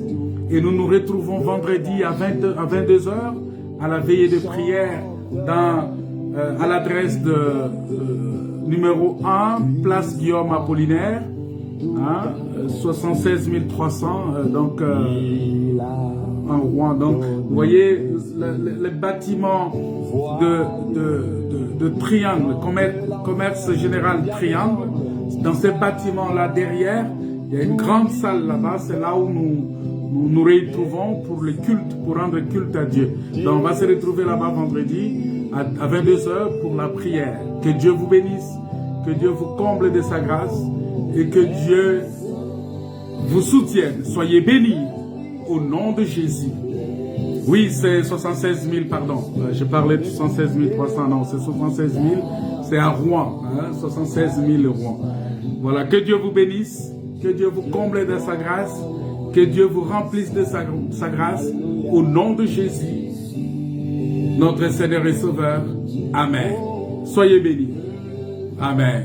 Et nous nous retrouvons vendredi à 22 heures à la veillée de prière à l'adresse de numéro 1, place Guillaume Apollinaire, 76 300, en Rouen. Donc, vous voyez le bâtiment de Triangle, commerce général Triangle. Dans ce bâtiment-là derrière, il y a une grande salle là-bas, c'est là où nous nous retrouvons pour le culte, pour rendre culte à Dieu. Donc on va se retrouver là-bas vendredi à 22h pour la prière. Que Dieu vous bénisse, que Dieu vous comble de sa grâce et que Dieu vous soutienne. Soyez bénis au nom de Jésus. Oui, c'est 76 000, pardon. Je parlais de 76 300, non, c'est 76 000. C'est à Rouen, 76 000 Rouen. Voilà, que Dieu vous bénisse, que Dieu vous comble de sa grâce, que Dieu vous remplisse de sa grâce, au nom de Jésus, notre Seigneur et Sauveur. Amen. Soyez bénis. Amen.